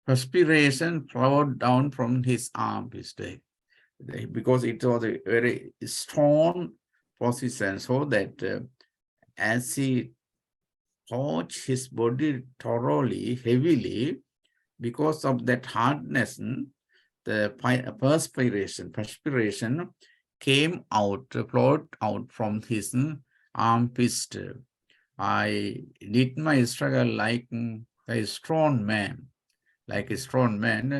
perspiration flowed down from his armpits because it was a very strong position, so that as he touched his body thoroughly, heavily, because of that hardness, the perspiration came out, flowed out from his armpits. I did my struggle like a strong man,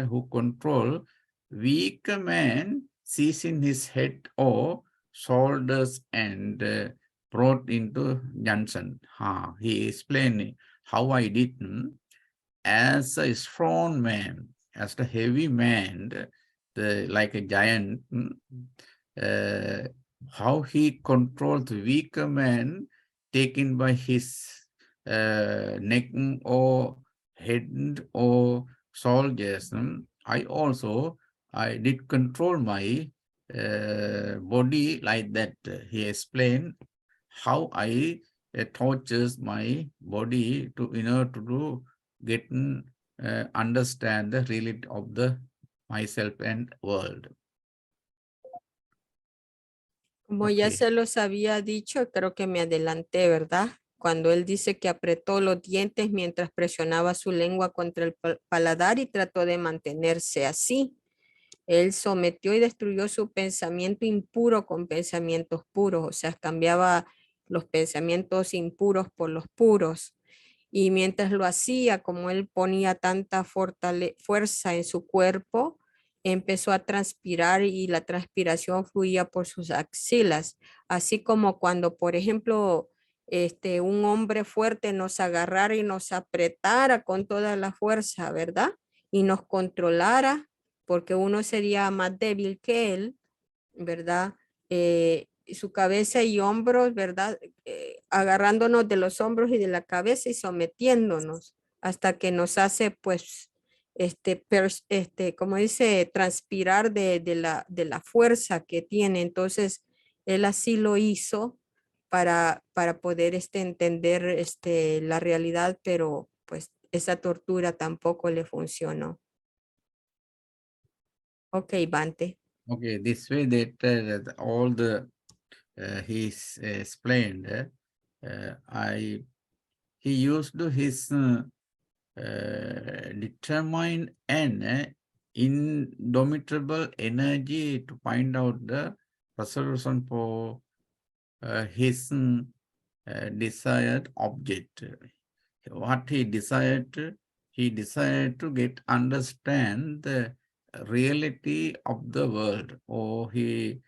who control weak man, seizing his head or shoulders and brought into junction. He explained how I did as a strong man, as a heavy man, like a giant, how he controlled the weaker man taken by his neck or head or soldiers. I did control my body like that. He explained how I tortures my body to to get understand the reality of the myself and world. Como ya Okay. se los había dicho, creo que me adelanté, ¿verdad? Cuando él dice que apretó los dientes mientras presionaba su lengua contra el paladar y trató de mantenerse así. Él sometió y destruyó su pensamiento impuro con pensamientos puros, o sea, cambiaba los pensamientos impuros por los puros. Y mientras lo hacía, como él ponía tanta fuerza en su cuerpo, empezó a transpirar y la transpiración fluía por sus axilas, así como cuando, por ejemplo, un hombre fuerte nos agarrara y nos apretara con toda la fuerza, ¿verdad? Y nos controlara, porque uno sería más débil que él, ¿verdad? Su cabeza y hombros, ¿verdad? Agarrándonos de los hombros y de la cabeza y sometiéndonos hasta que nos hace, pues, como dice, transpirar de la fuerza que tiene. Entonces, él así lo hizo para poder entender la realidad, pero pues esa tortura tampoco le funcionó. Ok, Bante. Okay, this way that all the he's explained. He used his determined and indomitable energy to find out the resolution for his desired object. What he desired to get understand the reality of the world, or he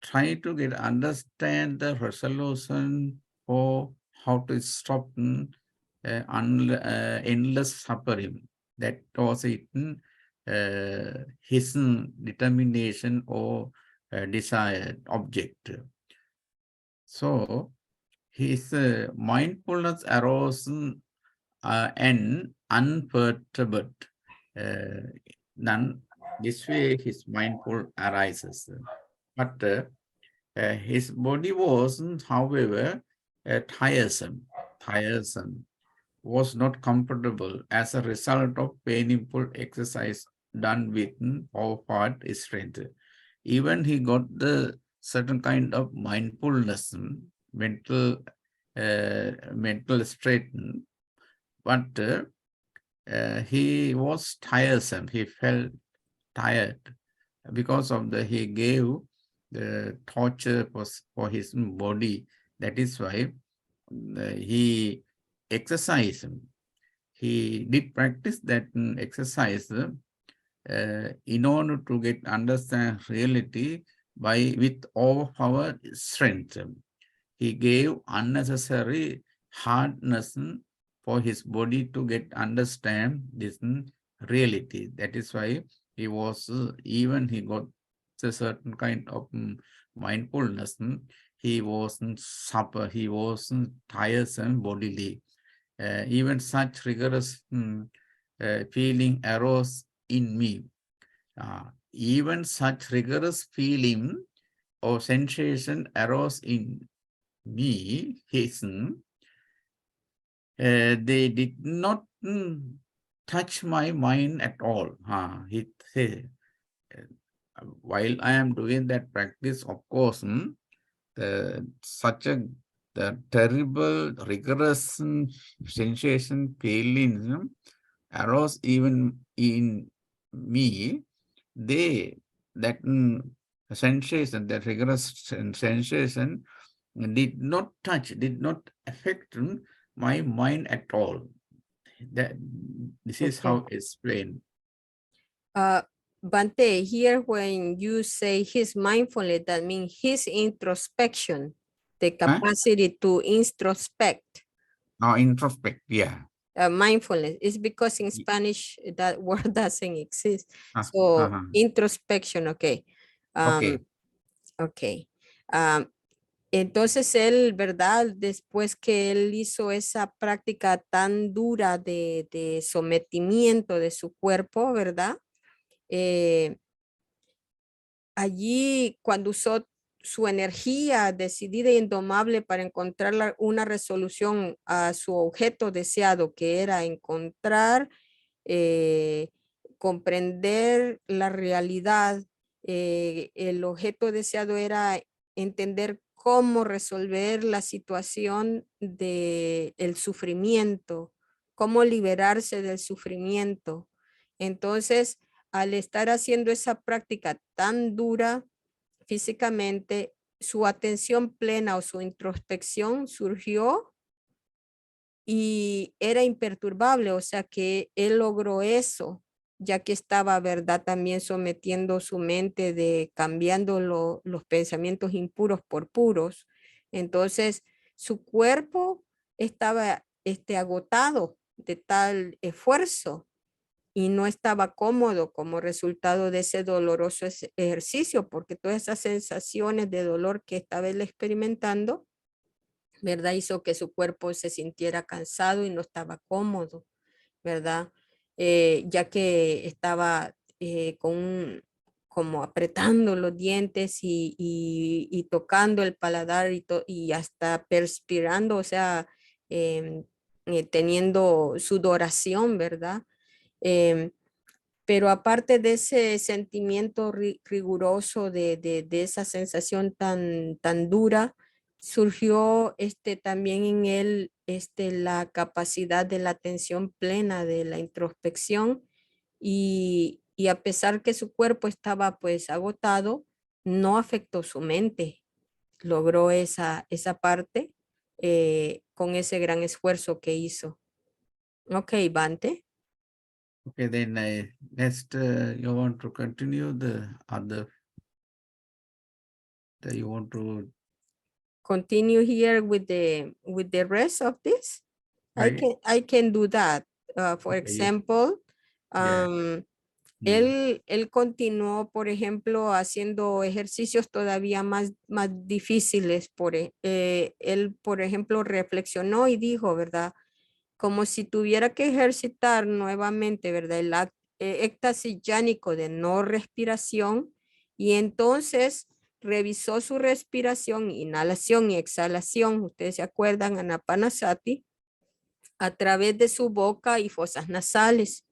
try to get understand the resolution for how to stop endless suffering. That was it, his determination or desired object. So his mindfulness arose and unperturbed. None, this way his mindful arises. But his body was, however, tiresome, was not comfortable as a result of painful exercise done with powerful strength. Even he got the certain kind of mindfulness, mental strength, but he was tiresome. He felt tired because of he gave the torture for his body. That is why he exercised. He did practice that exercise in order to get understand reality with overpowered strength. He gave unnecessary hardness for his body to get understand this reality. That is why he was even he got a certain kind of mindfulness. He wasn't supper. He wasn't tiresome bodily. Even such rigorous feeling arose in me. Even such rigorous feeling or sensation arose in me, they did not touch my mind at all. He said, while I am doing that practice, of course, such a terrible, rigorous sensation, feeling arose even in me. That sensation, that rigorous sensation did not touch, did not affect my mind at all. This is Okay. how it's explained. Bante, here when you say his mindfulness, that means his introspection, the capacity to introspect. Introspect, yeah. Mindfulness is because in Spanish that word doesn't exist. So Uh-huh. introspection, okay. Okay. Okay. Entonces él, ¿verdad? Después que él hizo esa práctica tan dura de sometimiento de su cuerpo, ¿verdad? Allí cuando usó su energía decidida e indomable para encontrar una resolución a su objeto deseado, que era encontrar, comprender la realidad. El objeto deseado era entender cómo resolver la situación del sufrimiento, cómo liberarse del sufrimiento. Entonces, al estar haciendo esa práctica tan dura físicamente, su atención plena o su introspección surgió y era imperturbable, o sea que él logró eso, ya que estaba, ¿verdad? También sometiendo su mente de cambiando los pensamientos impuros por puros. Entonces, su cuerpo estaba agotado de tal esfuerzo y no estaba cómodo como resultado de ese doloroso ejercicio, porque todas esas sensaciones de dolor que estaba él experimentando, ¿verdad? Hizo que su cuerpo se sintiera cansado y no estaba cómodo, ¿verdad? Ya que estaba como apretando los dientes y tocando el paladar y hasta perspirando, o sea, teniendo sudoración, ¿verdad? Em, pero aparte de ese sentimiento riguroso de esa sensación tan dura, surgió también en él la capacidad de la atención plena, de la introspección, y a pesar que su cuerpo estaba pues agotado, no afectó su mente, logró esa parte con ese gran esfuerzo que hizo. Ok, Bante. Okay, then next you want to continue the other, that you want to, Continue here with the rest of this. right? I can do that. For Okay, yeah, example, yeah. él continuó, por ejemplo, haciendo ejercicios todavía más difíciles. Él, por ejemplo, reflexionó y dijo, ¿verdad? Como si tuviera que ejercitar nuevamente, ¿verdad? Éxtasis yánico de no respiración, y entonces revisó su respiración, inhalación y exhalación. Ustedes se acuerdan, Anapanasati, a través de su boca y fosas nasales.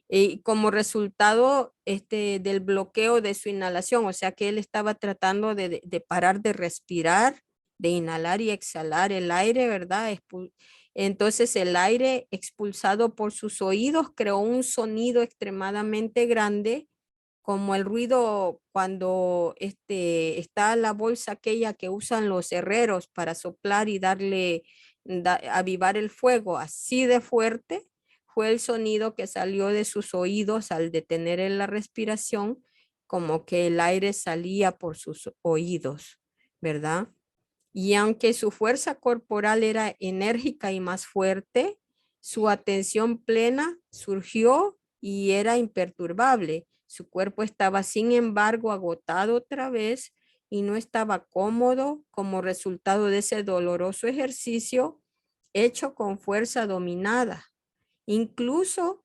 Y como resultado del bloqueo de su inhalación, o sea que él estaba tratando de parar de respirar, de inhalar y exhalar el aire, ¿verdad? Entonces el aire expulsado por sus oídos creó un sonido extremadamente grande, como el ruido cuando está la bolsa aquella que usan los herreros para soplar y avivar el fuego, así de fuerte fue el sonido que salió de sus oídos al detener en la respiración, como que el aire salía por sus oídos, ¿verdad? Y aunque su fuerza corporal era enérgica y más fuerte, su atención plena surgió y era imperturbable. Su cuerpo estaba, sin embargo, agotado otra vez y no estaba cómodo como resultado de ese doloroso ejercicio hecho con fuerza dominada. Incluso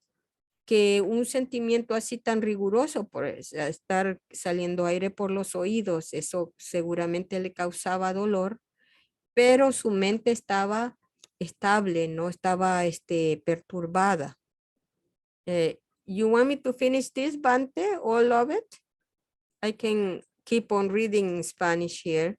que un sentimiento así tan riguroso por estar saliendo aire por los oídos, eso seguramente le causaba dolor, pero su mente estaba estable, no estaba perturbada. You want me to finish this, Bante, all of it? I can keep on reading in Spanish here.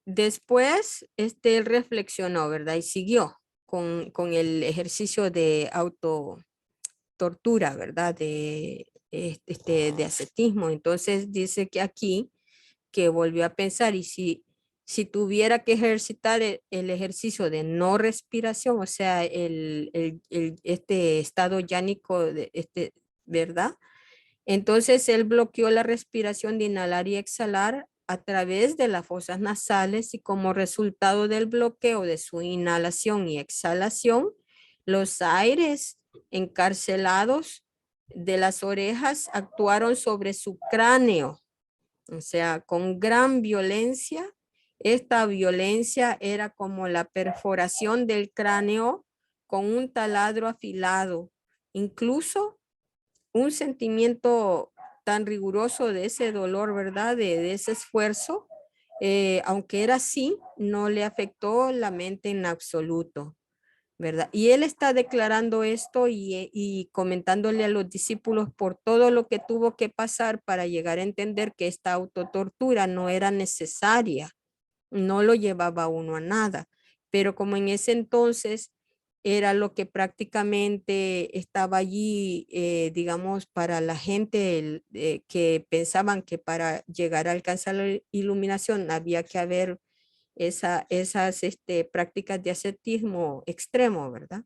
Después, él reflexionó, ¿verdad? Y siguió con el ejercicio de autotortura, ¿verdad? De ascetismo. Entonces dice que aquí, que volvió a pensar, y si tuviera que ejercitar el ejercicio de no respiración, o sea, este estado yánico, ¿verdad? Entonces él bloqueó la respiración de inhalar y exhalar a través de las fosas nasales, y como resultado del bloqueo de su inhalación y exhalación, los aires encarcelados de las orejas actuaron sobre su cráneo, o sea, con gran violencia. Esta violencia era como la perforación del cráneo con un taladro afilado. Incluso un sentimiento tan riguroso de ese dolor, ¿verdad? De ese esfuerzo, aunque era así, no le afectó la mente en absoluto, ¿verdad? Y él está declarando esto y comentándole a los discípulos por todo lo que tuvo que pasar para llegar a entender que esta autotortura no era necesaria, no lo llevaba a uno a nada. Pero como en ese entonces era lo que prácticamente estaba allí, digamos, para la gente que pensaban que para llegar a alcanzar la iluminación había que haber esas prácticas de ascetismo extremo, ¿verdad?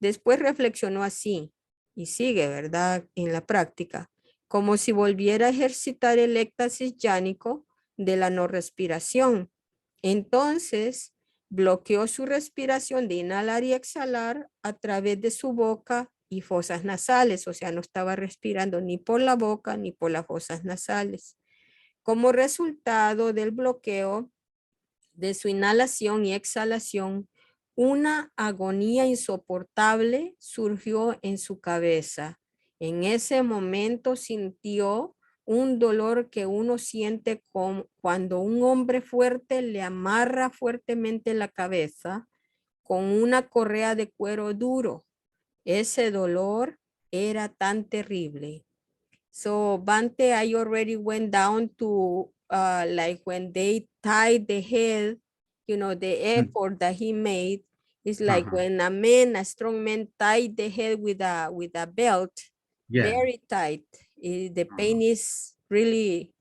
Después reflexionó así y sigue, ¿verdad? En la práctica, como si volviera a ejercitar el éxtasis yánico de la no respiración. Entonces, bloqueó su respiración de inhalar y exhalar a través de su boca y fosas nasales, o sea, no estaba respirando ni por la boca ni por las fosas nasales. Como resultado del bloqueo de su inhalación y exhalación, una agonía insoportable surgió en su cabeza. En ese momento sintió un dolor que uno siente cuando un hombre fuerte le amarra fuertemente la cabeza con una correa de cuero duro. Ese dolor era tan terrible. So Bante, I already went down to like when they tied the head, you know, the effort that he made is like when a strong man tied the head with a belt, Yeah. very tight. The pain is really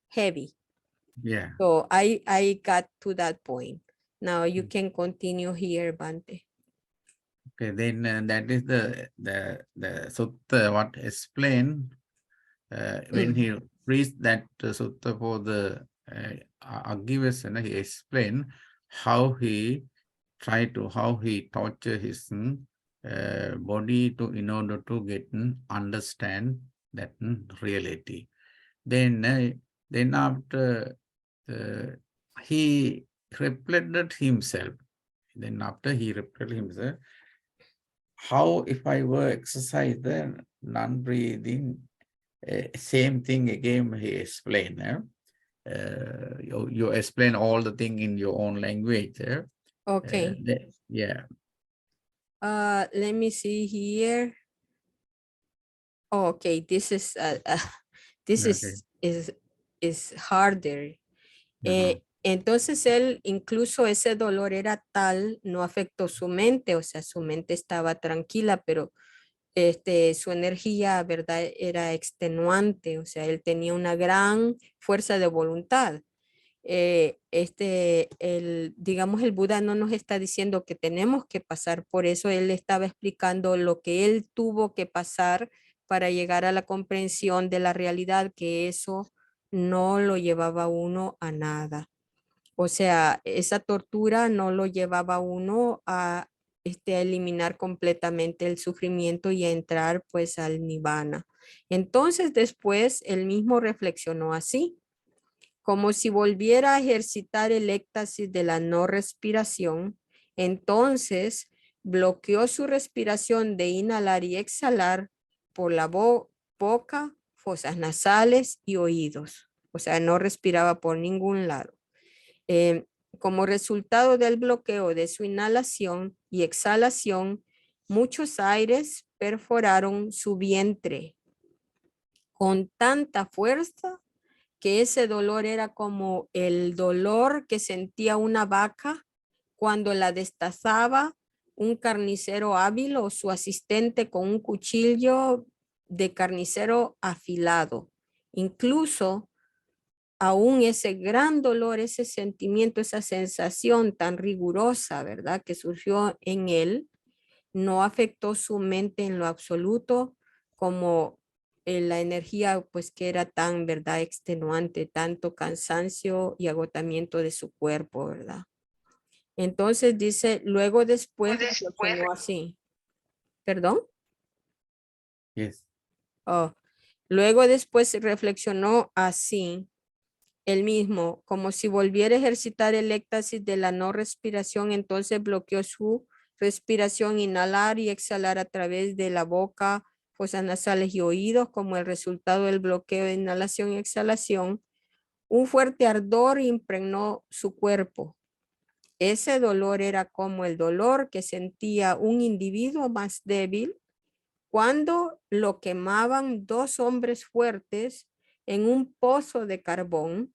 heavy. Yeah. So I got to that point. Now you can continue here, Bante. Okay, then that is the sutta what explained when he preached that sutta for the Agivesana. He explained how he how he torture his body to in order to get understand that reality. Then after he reflected himself. Then after he reflected himself, how if I were exercise the non-breathing, same thing again he explained. You explain all the thing in your own language. Okay. Yeah. Let me see here. Okay, this is this Okay. is harder. Entonces él, incluso ese dolor era tal, no afectó su mente, o sea, su mente estaba tranquila, pero su energía, ¿verdad? Era extenuante, o sea, él tenía una gran fuerza de voluntad. Digamos, el Buda no nos está diciendo que tenemos que pasar por eso, él estaba explicando lo que él tuvo que pasar para llegar a la comprensión de la realidad, que eso no lo llevaba uno a nada. O sea, esa tortura no lo llevaba uno a eliminar completamente el sufrimiento y a entrar pues al nirvana. Entonces después él mismo reflexionó así, como si volviera a ejercitar el éxtasis de la no respiración. Entonces bloqueó su respiración de inhalar y exhalar por la boca, fosas nasales y oídos. O sea, no respiraba por ningún lado. Como resultado del bloqueo de su inhalación y exhalación, muchos aires perforaron su vientre con tanta fuerza que ese dolor era como el dolor que sentía una vaca cuando la destazaba un carnicero hábil o su asistente con un cuchillo de carnicero afilado. Incluso aún ese gran dolor, ese sentimiento, esa sensación tan rigurosa, ¿verdad? Que surgió en él, no afectó su mente en lo absoluto como la energía, pues que era tan, ¿verdad? Extenuante, tanto cansancio y agotamiento de su cuerpo, ¿verdad? Entonces dice, luego después reflexionó así. ¿Perdón? Yes. Oh, luego después reflexionó así. El mismo, como si volviera a ejercitar el éxtasis de la no respiración, entonces bloqueó su respiración, inhalar y exhalar a través de la boca, fosas nasales y oídos como el resultado del bloqueo de inhalación y exhalación, un fuerte ardor impregnó su cuerpo. Ese dolor era como el dolor que sentía un individuo más débil cuando lo quemaban dos hombres fuertes en un pozo de carbón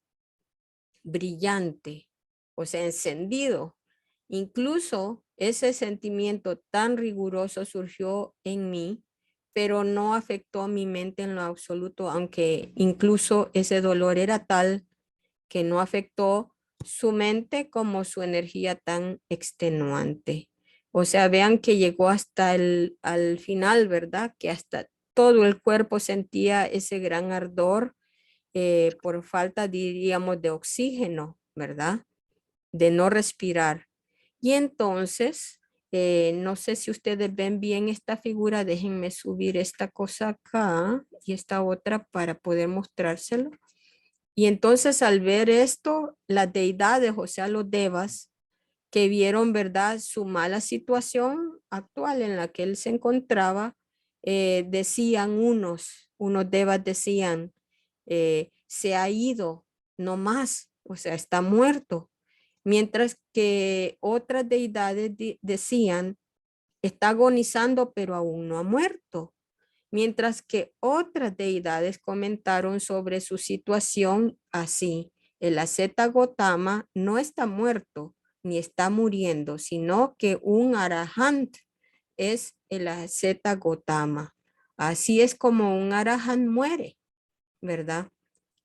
brillante, o sea, encendido. Incluso ese sentimiento tan riguroso surgió en mí, pero no afectó mi mente en lo absoluto, aunque incluso ese dolor era tal que no afectó su mente como su energía tan extenuante. O sea, vean que llegó hasta al final, ¿verdad? Que hasta todo el cuerpo sentía ese gran ardor por falta, diríamos, de oxígeno, ¿verdad? De no respirar. Y entonces, no sé si ustedes ven bien esta figura, déjenme subir esta cosa acá y esta otra para poder mostrárselo. Y entonces al ver esto, las deidades, o sea, los devas, que vieron, ¿verdad?, su mala situación actual en la que él se encontraba, decían unos devas decían, se ha ido, no más, o sea, está muerto. Mientras que otras deidades decían, está agonizando, pero aún no ha muerto. Mientras que otras deidades comentaron sobre su situación así. El asceta Gotama no está muerto ni está muriendo, sino que un arahant es el asceta Gotama. Así es como un arahant muere, ¿verdad?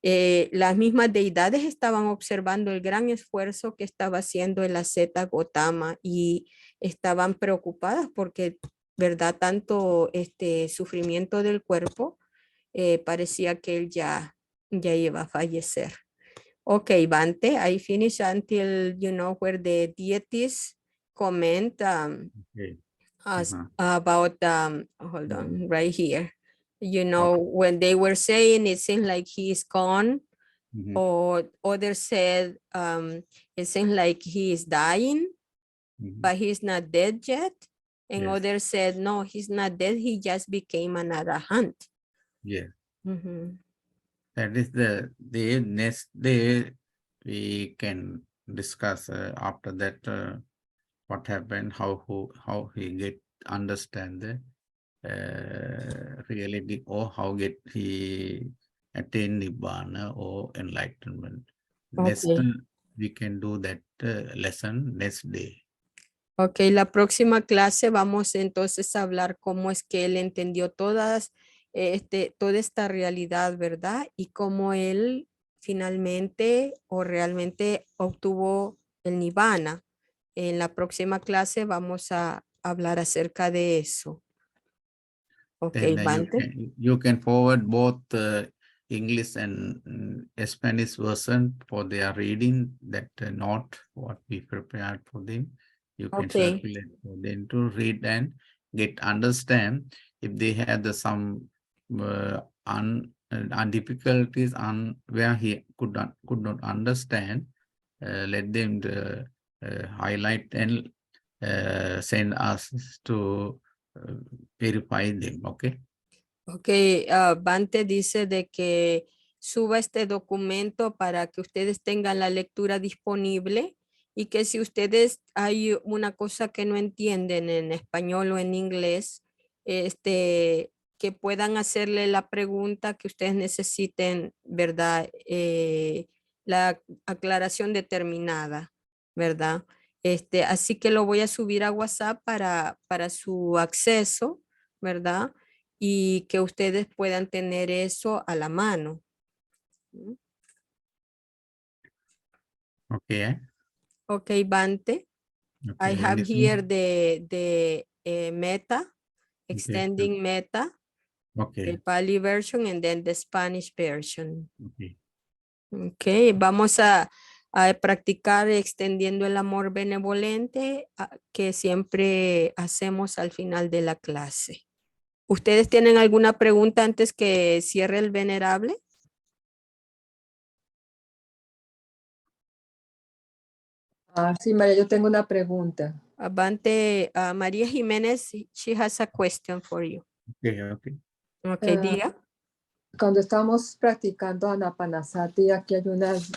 Las mismas deidades estaban observando el gran esfuerzo que estaba haciendo el asceta Gotama y estaban preocupadas porque, ¿verdad? Tanto este sufrimiento del cuerpo, parecía que él ya iba a fallecer. Okay, Bante, I finish until, where the deities comment Okay. about, hold Mhm. on, right here. Okay. When they were saying it seems like he's gone, Mhm. or others said it seems like he is dying, Mhm. but he's not dead yet. And Yes. others said, no, he's not dead. He just became an arahant. Yes. Mhm. That is the next day we can discuss after that what happened, how he get understand the reality, or how get he attain nibbana or enlightenment. Next Okay. we can do that lesson next day. Ok, la próxima clase vamos entonces a hablar cómo es que él entendió toda esta realidad, ¿verdad? Y cómo él finalmente o realmente obtuvo el nirvana. En la próxima clase vamos a hablar acerca de eso. Ok, Then Bante. you can forward both English and Spanish version for their reading, that note what we prepared for them. You can Ok, circulate for them to read and get understand. If they had some difficulties on where he could not understand, let them highlight and send us to verify them. Okay. ok. Bante dice de que suba este documento para que ustedes tengan la lectura disponible y que si ustedes hay una cosa que no entienden en español o en inglés, que puedan hacerle la pregunta que ustedes necesiten, ¿verdad? La aclaración determinada, ¿verdad? Así que lo voy a subir a WhatsApp para su acceso, ¿verdad? Y que ustedes puedan tener eso a la mano. Okay. Ok, Bante. I Okay. have here Anything? the meta, Okay. extending meta, the Okay. Pali version, and then the Spanish version. Okay. Ok, vamos a practicar extendiendo el amor benevolente que siempre hacemos al final de la clase. ¿Ustedes tienen alguna pregunta antes que cierre el venerable? Sí, María, yo tengo una pregunta. Abante, María Jiménez, she has a question for you. Okay. Okay. Ok, Ah, diga. Cuando estamos practicando Anapanasati, aquí hay unas,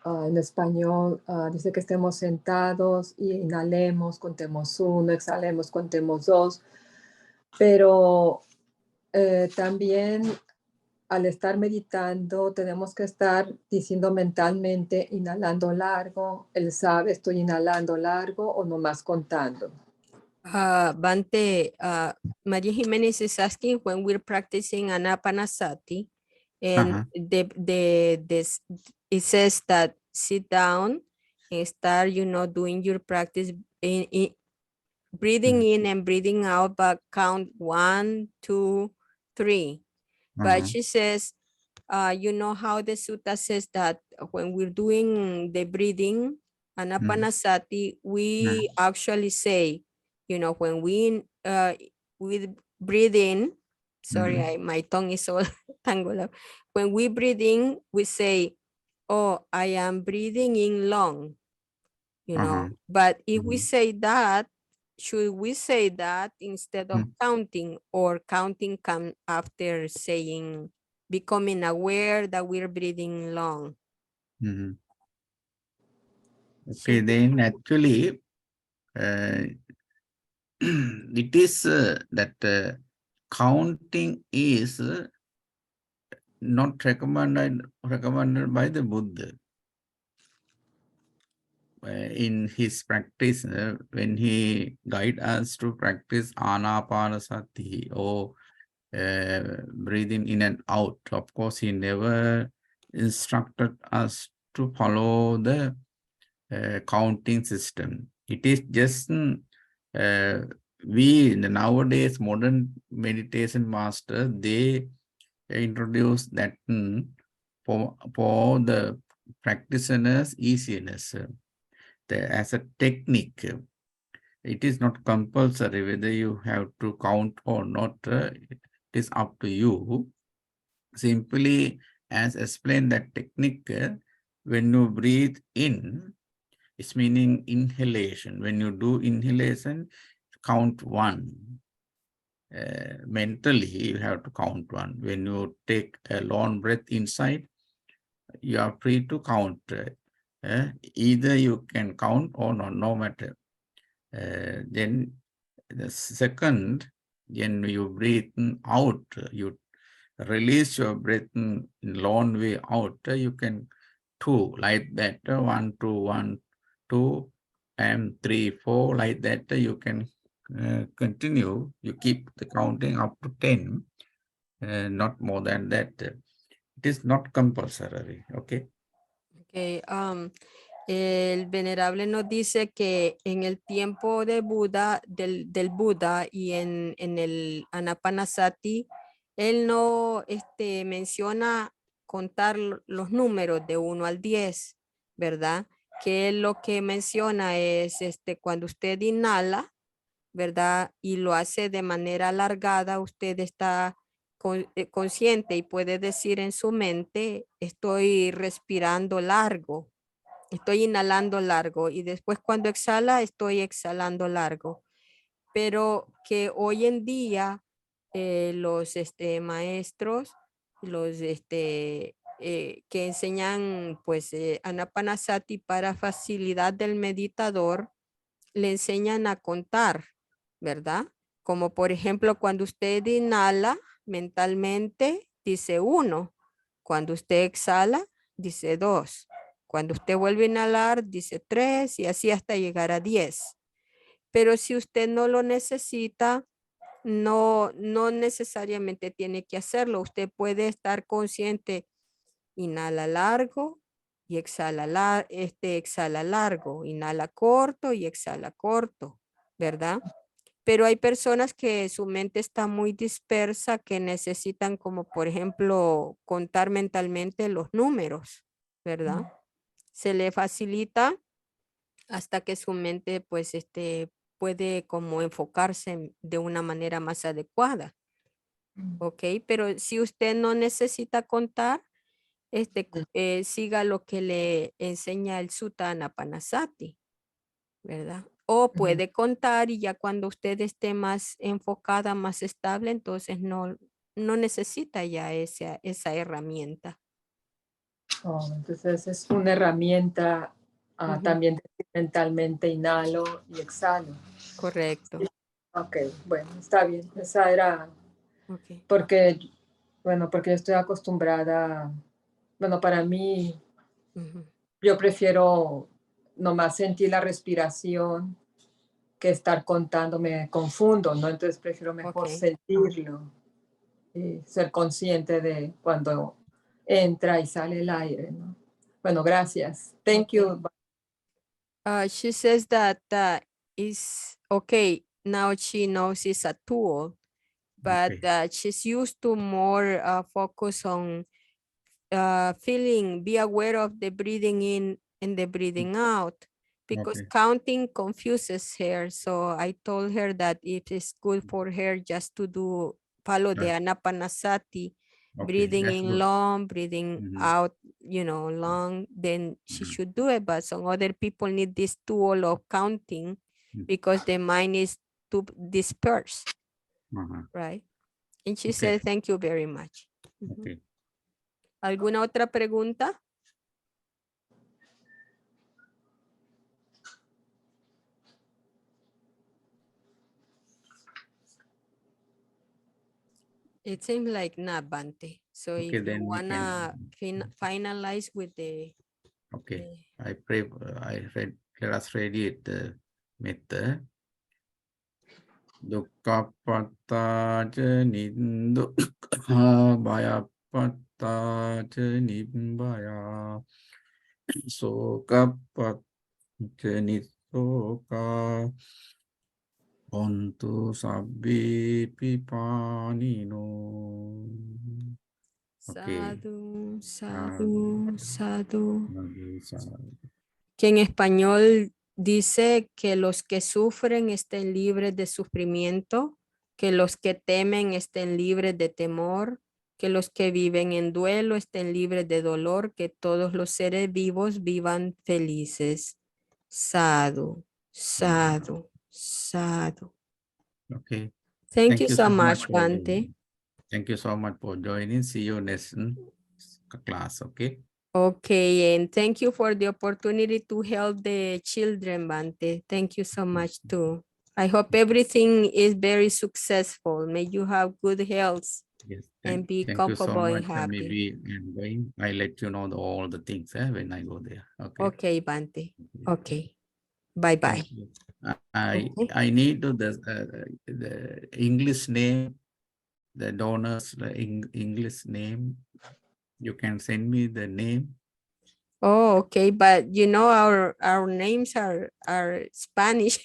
en español, dice que estemos sentados y inhalemos, contemos 1, exhalemos, contemos 2, pero también al estar meditando tenemos que estar diciendo mentalmente, inhalando largo, él sabe, estoy inhalando largo o nomás contando. Bante, Maria Jimenez is asking when we're practicing Anapanasati, and Uh-huh. it says that sit down and start, doing your practice in breathing in and breathing out, but count 1, 2, 3. But Uh-huh. she says, you know how the sutta says that when we're doing the breathing, Anapanasati, we actually say, when we breathe in, sorry, my tongue is all tangled up. When we breathe in, we say, oh, I am breathing in long, Uh-huh. But if we say that, should we say that instead of Mm. counting, or counting come after saying, becoming aware that we're breathing long? Mhm. Okay, Should we- then actually, it is that counting is not recommended by the Buddha. In his practice, when he guide us to practice anapanasati or breathing in and out, of course, he never instructed us to follow the counting system. It is just nowadays modern meditation master, they introduce that for the practitioners easiness. As a technique, it is not compulsory whether you have to count or not. It is up to you. Simply, as explained that technique, when you breathe in, it's meaning inhalation. When you do inhalation, count 1. Mentally, you have to count 1. When you take a long breath inside, you are free to count. Either you can count or not, no matter. Then the second, when you breathe out, you release your breath in long way out, you can 2 like that, 1, 2, 1, 2, and 3, 4 like that. You can continue. You keep the counting up to 10, not more than that. It is not compulsory. Okay. Okay, el venerable nos dice que en el tiempo de Buda, del Buda, y en el Anapanasati, él no menciona contar los números de 1 al 10, ¿verdad? Que él lo que menciona es cuando usted inhala, ¿verdad? Y lo hace de manera alargada, usted está consciente y puede decir en su mente, estoy respirando largo, estoy inhalando largo, y después cuando exhala, estoy exhalando largo. Pero que hoy en día los maestros, los que enseñan pues Anapanasati para facilidad del meditador, le enseñan a contar, ¿verdad? Como por ejemplo, cuando usted inhala mentalmente, dice 1. Cuando usted exhala, dice 2. Cuando usted vuelve a inhalar, dice 3, y así hasta llegar a 10. Pero si usted no lo necesita, no necesariamente tiene que hacerlo. Usted puede estar consciente, inhala largo y exhala, exhala largo, inhala corto y exhala corto, ¿verdad? Pero hay personas que su mente está muy dispersa, que necesitan, como por ejemplo, contar mentalmente los números, ¿verdad? Se le facilita hasta que su mente pues puede como enfocarse de una manera más adecuada, ¿ok? Pero si usted no necesita contar, siga lo que le enseña el Sutta Anapanasati, ¿verdad? O puede contar, y ya cuando usted esté más enfocada, más estable, entonces no no necesita ya esa herramienta. Oh, entonces es una herramienta Ujú. también mentalmente inhalo y exhalo. Correcto. Ok, bueno, está bien. Esa era Okay. porque, bueno, porque yo estoy acostumbrada, bueno, para mí, Ujú. yo prefiero nomás sentir la respiración que estar contando, me confundo, ¿no? Entonces prefiero mejor Okay. sentirlo y ser consciente de cuando entra y sale el aire, ¿no? Bueno, gracias. Thank Okay. you. She says that is okay. Now she knows it's a tool, but Okay. she's used to more focus on feeling, be aware of the breathing in and the breathing out, because Okay. counting confuses her. So I told her that it is good for her just to follow the Right. Anapanasati, Okay, breathing that's in good. long, breathing Mhm. out, long, then she Mhm. should do it. But some other people need this tool of counting Mm. because the mind is too dispersed, Uh-huh. right? And she Okay. said, thank you very much. Ujú. Okay. ¿Alguna otra pregunta? It seems like not, Bante. So Okay, if you then we wanna can. finalize with the, Okay. I pray. I read. Let us radiate the metta. Dukkhapatta ca nindukha bhayapatta ca nibbaya sokapatta ca nisoka hontu sabbi pipanino. Okay. sadhu, Sadhu, sadhu, sadhu, sadhu, sadhu. que en español dice que los que sufren estén libres de sufrimiento, que los que temen estén libres de temor, que los que viven en duelo estén libres de dolor, que todos los seres vivos vivan felices. Sadhu, sadhu, sadhu. Okay. Thank Thank you you so so much much, for Bante. thank you so much for joining. See you next class. Okay. Okay, and thank you for the opportunity to help the children, Bante. Thank you so much too. I hope everything is very successful. May you have good health Yes. and be Thank you so comfortable and much. And happy. maybe I'm going. I let you know all the things when I go there. Okay. Okay, Bante. Okay. Bye-bye. Thank you. I Okay. I need to the English name, the donors, the English name. You can send me the name. Oh, okay, but you know our names are Spanish.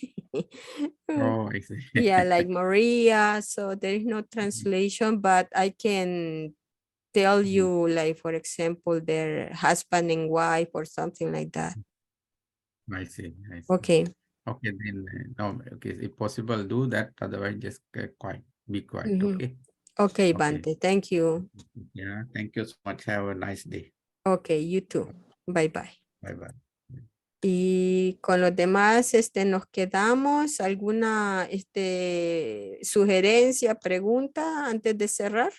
Oh, I see. Yeah, like Maria, so there is no translation, but I can tell you, like, for example, their husband and wife or something like that. I see. I see. Okay. Okay, then no. Okay, if possible, do that. Otherwise, just quiet. Be quiet. Mhm. Okay. Okay, Okay. Bante. Thank you. Yeah. Thank you so much. Have a nice day. Okay, you too. Bye bye. Bye bye. Y con los demás, nos quedamos. ¿Alguna sugerencia, pregunta antes de cerrar?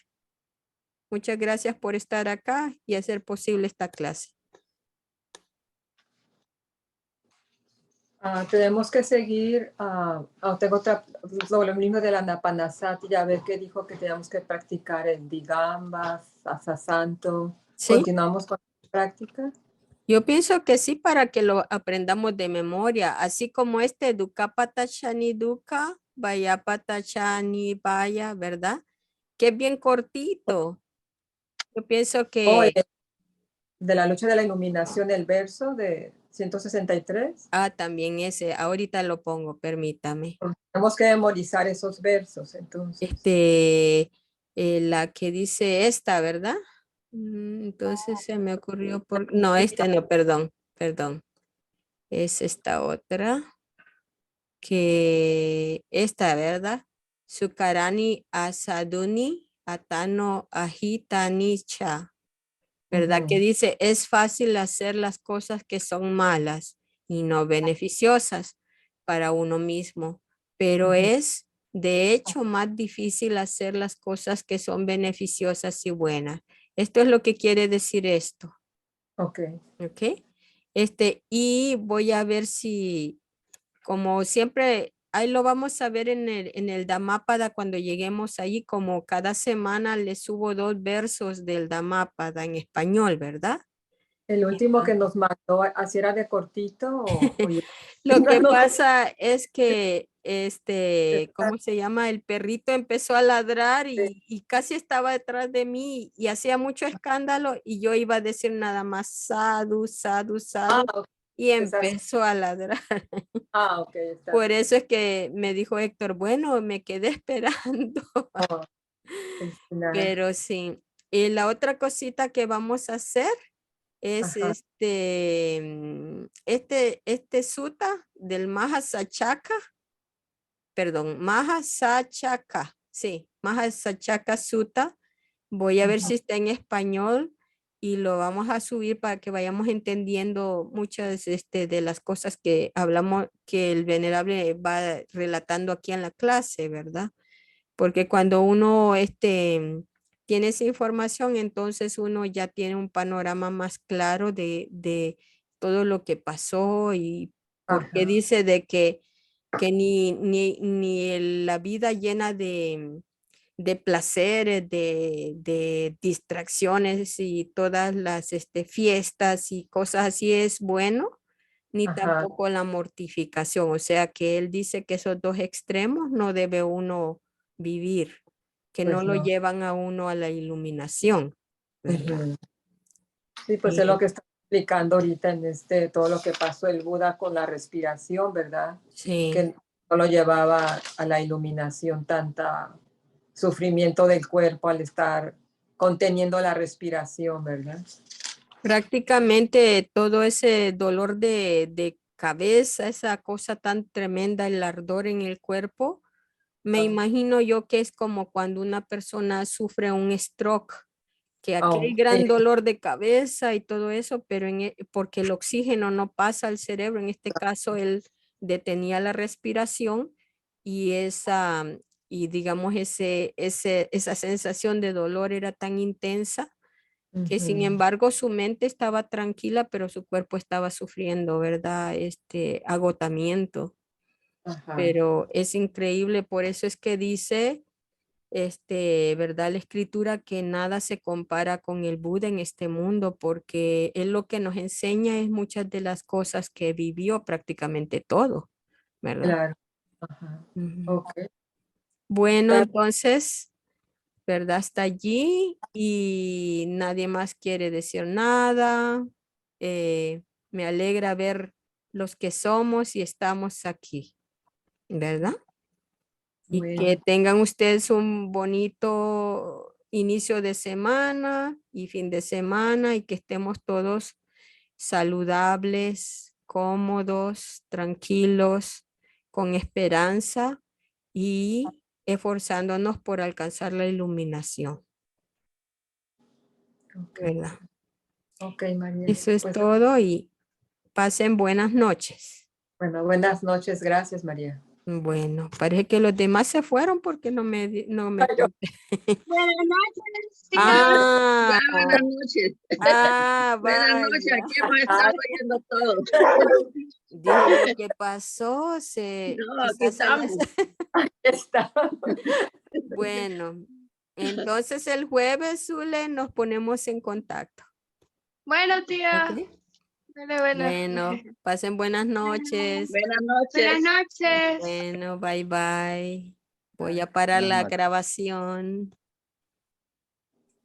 Muchas gracias por estar acá y hacer posible esta clase. Tenemos que seguir, tengo lo mismo de la Anapanasati, ya ver que dijo que teníamos que practicar el Digamba, Sasanto. ¿Sí? ¿Continuamos con la práctica? Yo pienso que sí, para que lo aprendamos de memoria, así como Duka Patachani Duka, Vaya Patachani Vaya, ¿verdad? Que es bien cortito. Yo pienso que... de la lucha de la iluminación, el verso de 163. también ese, ahorita lo pongo, permítame. Tenemos que memorizar esos versos, entonces. La que dice esta, ¿verdad? Entonces se me ocurrió por... No, no, perdón. Es esta otra. Que esta, ¿verdad? Sukarani asaduni atano ahitanicha, ¿verdad? Que dice, es fácil hacer las cosas que son malas y no beneficiosas para uno mismo, pero es De hecho, más difícil hacer las cosas que son beneficiosas y buenas. Esto es lo que quiere decir esto. Ok. ¿Ok? Y voy a ver si, como siempre, ahí lo vamos a ver en el Dhammapada cuando lleguemos allí, como cada semana le subo 2 versos del Dhammapada en español, ¿verdad? El último que nos mandó, ¿así era de cortito o yo? Lo que No sé. pasa es que, ¿cómo se llama? El perrito empezó a ladrar y casi estaba detrás de mí y hacía mucho escándalo y yo iba a decir nada más sadhu, sadhu, sadhu Ok, y esas- empezó a ladrar. ok, está Por bien. eso es que me dijo Héctor, bueno, me quedé esperando, Oh, nada. pero sí. Y la otra cosita que vamos a hacer es Ajá, este sutta del Mahasachaka, perdón, Mahasachaka, sí, Mahasachaka Sutta. Voy a ver ajá, si está en español y lo vamos a subir para que vayamos entendiendo muchas de las cosas que hablamos, que el venerable va relatando aquí en la clase, ¿verdad? Porque cuando uno tiene esa información, entonces uno ya tiene un panorama más claro de todo lo que pasó y porque ajá, dice de que ni la vida llena de placeres, de distracciones y todas las fiestas y cosas así es bueno, ni ajá, tampoco la mortificación. O sea que él dice que esos 2 extremos no debe uno vivir, que no pues lo no. llevan a uno a la iluminación, ¿verdad? Ujú. Sí, pues es lo Y que está explicando ahorita en todo lo que pasó el Buda con la respiración, ¿verdad? sí, Que no lo llevaba a la iluminación, tanta sufrimiento del cuerpo al estar conteniendo la respiración, ¿verdad? prácticamente todo ese dolor de cabeza, esa cosa tan tremenda, el ardor en el cuerpo. Me Ah, imagino yo que es como cuando una persona sufre un stroke, que aquel oh, gran dolor de cabeza y todo eso, pero porque el oxígeno no pasa al cerebro, en este caso él detenía la respiración y y digamos esa sensación de dolor era tan intensa que sin ujú, embargo su mente estaba tranquila, pero su cuerpo estaba sufriendo, ¿verdad? Este agotamiento. ajá, Pero es increíble, por eso es que dice, ¿verdad? La escritura que nada se compara con el Buda en este mundo, porque él lo que nos enseña es muchas de las cosas que vivió prácticamente todo, ¿verdad? claro, ajá, Ujú. ok, Bueno, está- entonces, ¿verdad? Está allí y nadie más quiere decir nada. Me alegra ver los que somos y estamos aquí, ¿verdad? Y que bueno, tengan ustedes un bonito inicio de semana y fin de semana y que estemos todos saludables, cómodos, tranquilos, con esperanza y esforzándonos por alcanzar la iluminación, ok, ¿verdad? ok, María, Eso es pues todo y pasen buenas noches. bueno, buenas noches, gracias, María. Bueno, parece que los demás se fueron porque no me Yo- Buenas noches, tía. Ya, Ah, buenas noches. Buenas noches, vaya. aquí hemos estado oyendo todo. Dije yo, ¿qué pasó? No, aquí Quizás se les... estamos. Está. Bueno, entonces el jueves, Zule, nos ponemos en contacto. Bueno, tía. ¿Ok? Bueno. Bueno, pasen buenas noches. Buenas Buenas noches. noches. Bueno, bye bye. Voy a Ah, parar la María. grabación.